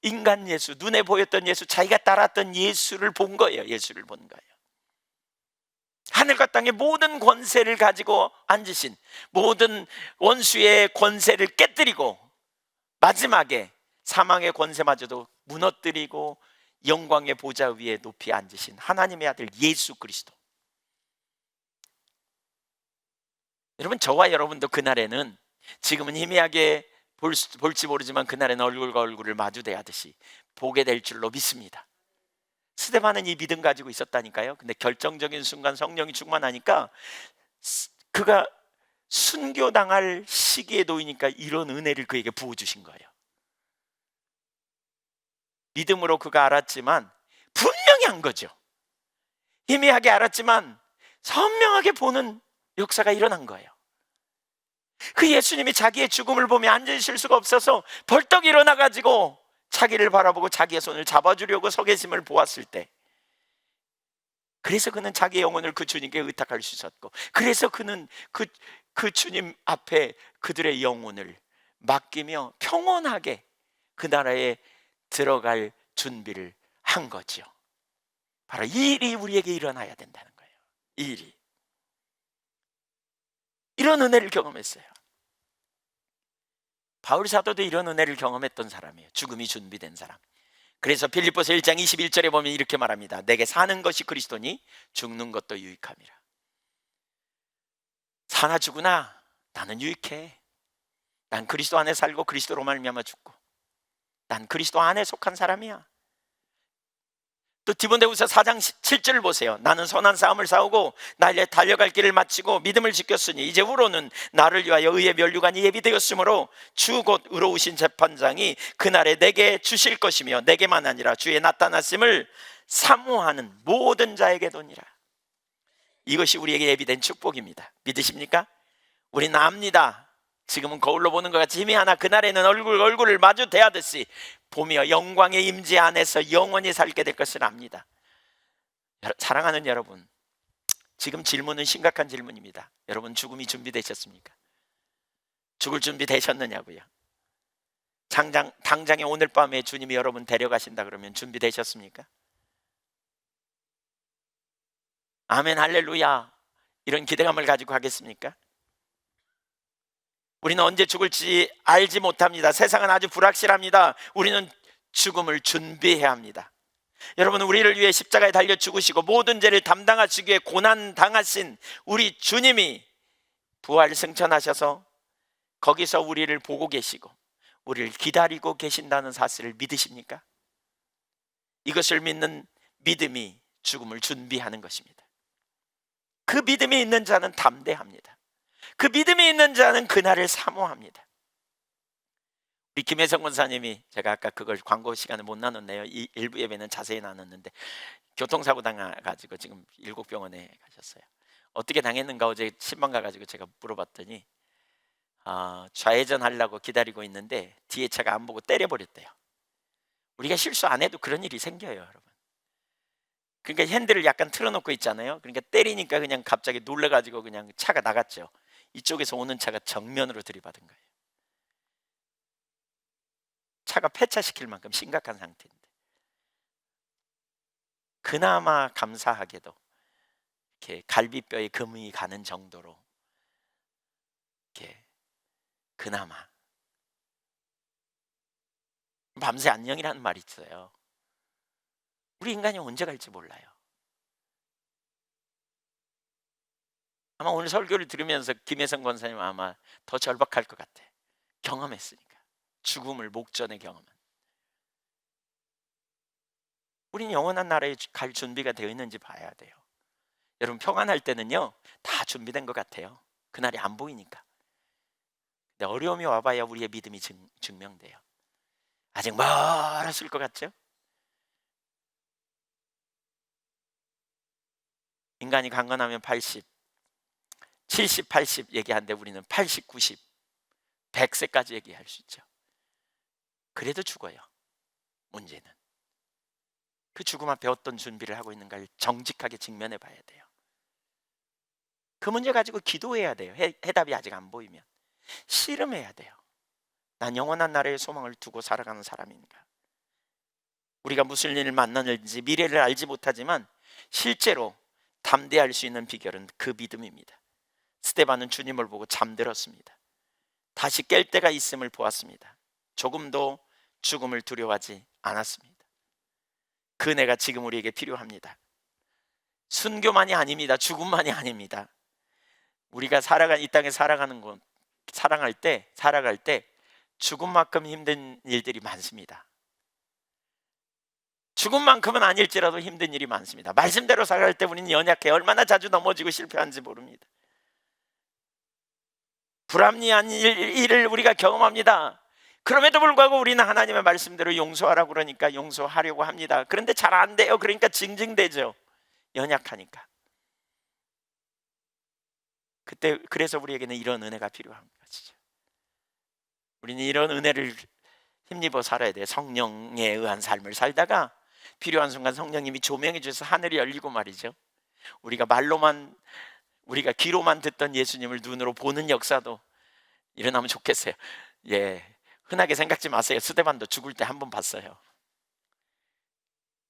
인간 예수, 눈에 보였던 예수, 자기가 따랐던 예수를 본 거예요. 예수를 본 거예요. 하늘과 땅의 모든 권세를 가지고 앉으신, 모든 원수의 권세를 깨뜨리고 마지막에 사망의 권세마저도 무너뜨리고 영광의 보좌 위에 높이 앉으신 하나님의 아들 예수 그리스도. 여러분, 저와 여러분도 그날에는, 지금은 희미하게 볼지 모르지만 그날에는 얼굴과 얼굴을 마주대하듯이 보게 될 줄로 믿습니다. 스데반은 이 믿음 가지고 있었다니까요. 근데 결정적인 순간 성령이 충만하니까 그가 순교당할 시기에 놓이니까 이런 은혜를 그에게 부어주신 거예요. 믿음으로 그가 알았지만, 분명히 한 거죠. 희미하게 알았지만 선명하게 보는 역사가 일어난 거예요. 그 예수님이 자기의 죽음을 보며 앉으실 수가 없어서 벌떡 일어나가지고 자기를 바라보고 자기의 손을 잡아주려고 서 계심을 보았을 때, 그래서 그는 자기의 영혼을 그 주님께 의탁할 수 있었고, 그래서 그는 그 주님 앞에 그들의 영혼을 맡기며 평온하게 그 나라에 들어갈 준비를 한 거죠. 바로 이 일이 우리에게 일어나야 된다는 거예요. 이 일이. 이런 은혜를 경험했어요. 바울 사도도 이런 은혜를 경험했던 사람이에요. 죽음이 준비된 사람. 그래서 빌립보서 1장 21절에 보면 이렇게 말합니다. 내게 사는 것이 그리스도니 죽는 것도 유익함이라. 사나 죽으나 나는 유익해. 난 그리스도 안에 살고 그리스도로 말미암아 죽고. 난 그리스도 안에 속한 사람이야. 또 디모데후서 4장 7절을 보세요. 나는 선한 싸움을 싸우고 나의 달려갈 길을 마치고 믿음을 지켰으니 이제 후로는 나를 위하여 의의 면류관이 예비되었으므로 주 곧 의로우신 재판장이 그날에 내게 주실 것이며 내게만 아니라 주의 나타났음을 사모하는 모든 자에게도니라. 이것이 우리에게 예비된 축복입니다. 믿으십니까? 우리는 압니다. 지금은 거울로 보는 것 같이 힘이 하나 그날에는 얼굴을 마주 대하듯이 보며 영광의 임재 안에서 영원히 살게 될 것을 압니다. 사랑하는 여러분, 지금 질문은 심각한 질문입니다. 여러분 죽음이 준비되셨습니까? 죽을 준비 되셨느냐고요? 당장에 오늘 밤에 주님이 여러분 데려가신다 그러면 준비되셨습니까? 아멘 할렐루야 이런 기대감을 가지고 하겠습니까? 우리는 언제 죽을지 알지 못합니다. 세상은 아주 불확실합니다. 우리는 죽음을 준비해야 합니다. 여러분, 우리를 위해 십자가에 달려 죽으시고 모든 죄를 담당하시기 위해 고난 당하신 우리 주님이 부활 승천하셔서 거기서 우리를 보고 계시고 우리를 기다리고 계신다는 사실을 믿으십니까? 이것을 믿는 믿음이 죽음을 준비하는 것입니다. 그 믿음이 있는 자는 담대합니다. 그 믿음이 있는 자는 그날을 사모합니다. 우리 김혜성 권사님이, 제가 아까 그걸 광고 시간에 못 나눴네요. 이 일부 예배는 자세히 나눴는데 교통사고 당해가지고 지금 일곡병원에 가셨어요. 어떻게 당했는가 어제 신방 가가지고 제가 물어봤더니 좌회전 하려고 기다리고 있는데 뒤에 차가 안 보고 때려버렸대요. 우리가 실수 안 해도 그런 일이 생겨요, 여러분. 그러니까 핸들을 약간 틀어놓고 있잖아요. 그러니까 때리니까 그냥 갑자기 놀래가지고 그냥 차가 나갔죠. 이쪽에서 오는 차가 정면으로 들이받은 거예요. 차가 폐차시킬 만큼 심각한 상태인데 그나마 감사하게도 이렇게 갈비뼈에 금이 가는 정도로 이렇게 그나마 밤새 안녕이라는 말이 있어요. 우리 인간이 언제 갈지 몰라요. 아마 오늘 설교를 들으면서 김혜성 권사님 아마 더 절박할 것 같아. 경험했으니까. 죽음을 목전에 경험한. 우리는 영원한 나라에 갈 준비가 되어 있는지 봐야 돼요. 여러분, 평안할 때는요 다 준비된 것 같아요. 그날이 안 보이니까. 근데 어려움이 와봐야 우리의 믿음이 증명돼요. 아직 멀었을 것 같죠? 인간이 강건하면 80, 70, 80 얘기하는데 우리는 80, 90, 100세까지 얘기할 수 있죠. 그래도 죽어요. 문제는 그 죽음 앞에 어떤 준비를 하고 있는가를 정직하게 직면해 봐야 돼요. 그 문제 가지고 기도해야 돼요. 해답이 아직 안 보이면 씨름해야 돼요. 난 영원한 나라의 소망을 두고 살아가는 사람인가? 우리가 무슨 일을 만나는지 미래를 알지 못하지만 실제로 담대할 수 있는 비결은 그 믿음입니다. 스데반은 주님을 보고 잠들었습니다. 다시 깰 때가 있음을 보았습니다. 조금도 죽음을 두려워하지 않았습니다. 그 은혜가 지금 우리에게 필요합니다. 순교만이 아닙니다. 죽음만이 아닙니다. 우리가 이 땅에 살아갈 때 죽음만큼 힘든 일들이 많습니다. 죽음만큼은 아닐지라도 힘든 일이 많습니다. 말씀대로 살아갈 때 우리는 연약해 얼마나 자주 넘어지고 실패하는지 모릅니다. 불합리한 일을 우리가 경험합니다. 그럼에도 불구하고 우리는 하나님의 말씀대로 용서하라고 그러니까 용서하려고 합니다. 그런데 잘 안 돼요. 그러니까 징징대죠. 연약하니까. 그래서 우리에게는 이런 은혜가 필요한 것이죠. 우리는 이런 은혜를 힘입어 살아야 돼요. 성령에 의한 삶을 살다가 필요한 순간 성령님이 조명해 주셔서 하늘이 열리고 말이죠. 우리가 귀로만 듣던 예수님을 눈으로 보는 역사도 일어나면 좋겠어요. 흔하게 생각지 마세요. 스데반도 죽을 때 한 번 봤어요.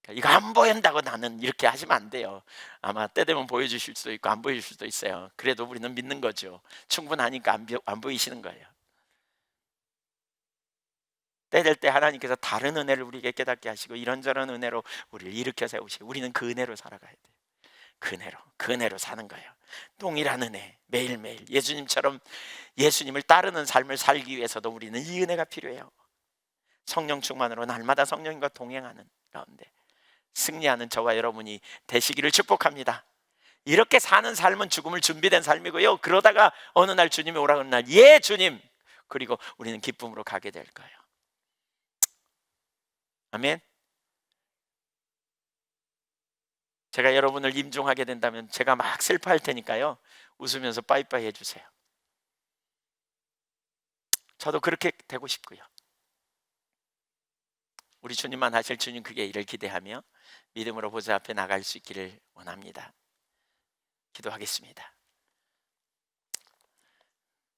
이거 안 보인다고 나는 이렇게 하시면 안 돼요. 아마 때 되면 보여주실 수도 있고 안 보여줄 수도 있어요. 그래도 우리는 믿는 거죠. 충분하니까 안 보이시는 거예요. 때 될 때 하나님께서 다른 은혜를 우리에게 깨닫게 하시고 이런저런 은혜로 우리를 일으켜 세우시고 우리는 그 은혜로 살아가야 돼요. 그 은혜로 사는 거예요. 동일한 은혜, 매일매일 예수님처럼 예수님을 따르는 삶을 살기 위해서도 우리는 이 은혜가 필요해요. 성령 충만으로 날마다 성령님과 동행하는 가운데 승리하는 저와 여러분이 되시기를 축복합니다. 이렇게 사는 삶은 죽음을 준비된 삶이고요, 그러다가 어느 날 주님이 오라는 날, 예 주님, 그리고 우리는 기쁨으로 가게 될 거예요. 아멘. 제가 여러분을 임종하게 된다면 제가 막 슬퍼할 테니까요, 웃으면서 빠이빠이 해주세요. 저도 그렇게 되고 싶고요. 우리 주님만 하실 주님 그게 일을 기대하며 믿음으로 보좌 앞에 나갈 수 있기를 원합니다. 기도하겠습니다.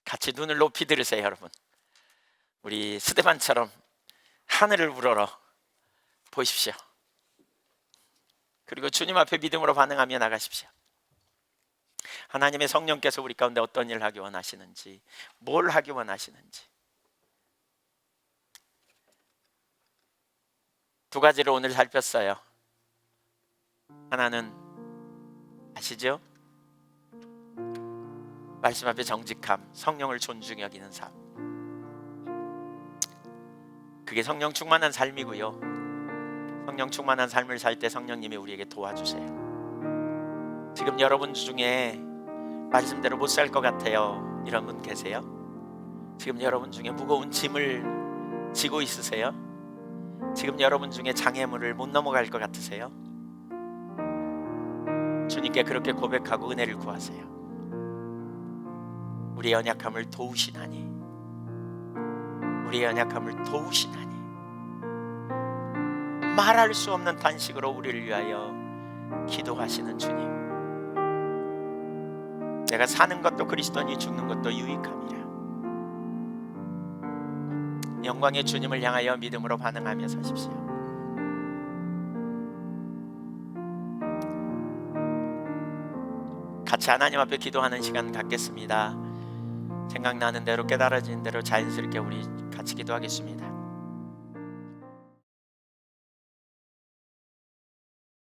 같이 눈을 높이 들으세요. 여러분, 우리 스데반처럼 하늘을 우러러 보십시오. 그리고 주님 앞에 믿음으로 반응하며 나가십시오. 하나님의 성령께서 우리 가운데 어떤 일을 하기 원하시는지, 뭘 하기 원하시는지, 두 가지를 오늘 살폈어요. 하나는 아시죠? 말씀 앞에 정직함, 성령을 존중히 여기는 삶. 그게 성령 충만한 삶이고요, 성령 충만한 삶을 살 때 성령님이 우리에게 도와주세요. 지금 여러분 중에 말씀대로 못 살 것 같아요, 이런 분 계세요? 지금 여러분 중에 무거운 짐을 지고 있으세요? 지금 여러분 중에 장애물을 못 넘어갈 것 같으세요? 주님께 그렇게 고백하고 은혜를 구하세요. 우리의 연약함을 도우시나니, 우리의 연약함을 도우시나니, 말할 수 없는 탄식으로 우리를 위하여 기도하시는 주님, 내가 사는 것도 그리스도니 죽는 것도 유익함이라. 영광의 주님을 향하여 믿음으로 반응하며 사십시오. 같이 하나님 앞에 기도하는 시간 갖겠습니다. 생각나는 대로, 깨달아지는 대로 자연스럽게 우리 같이 기도하겠습니다.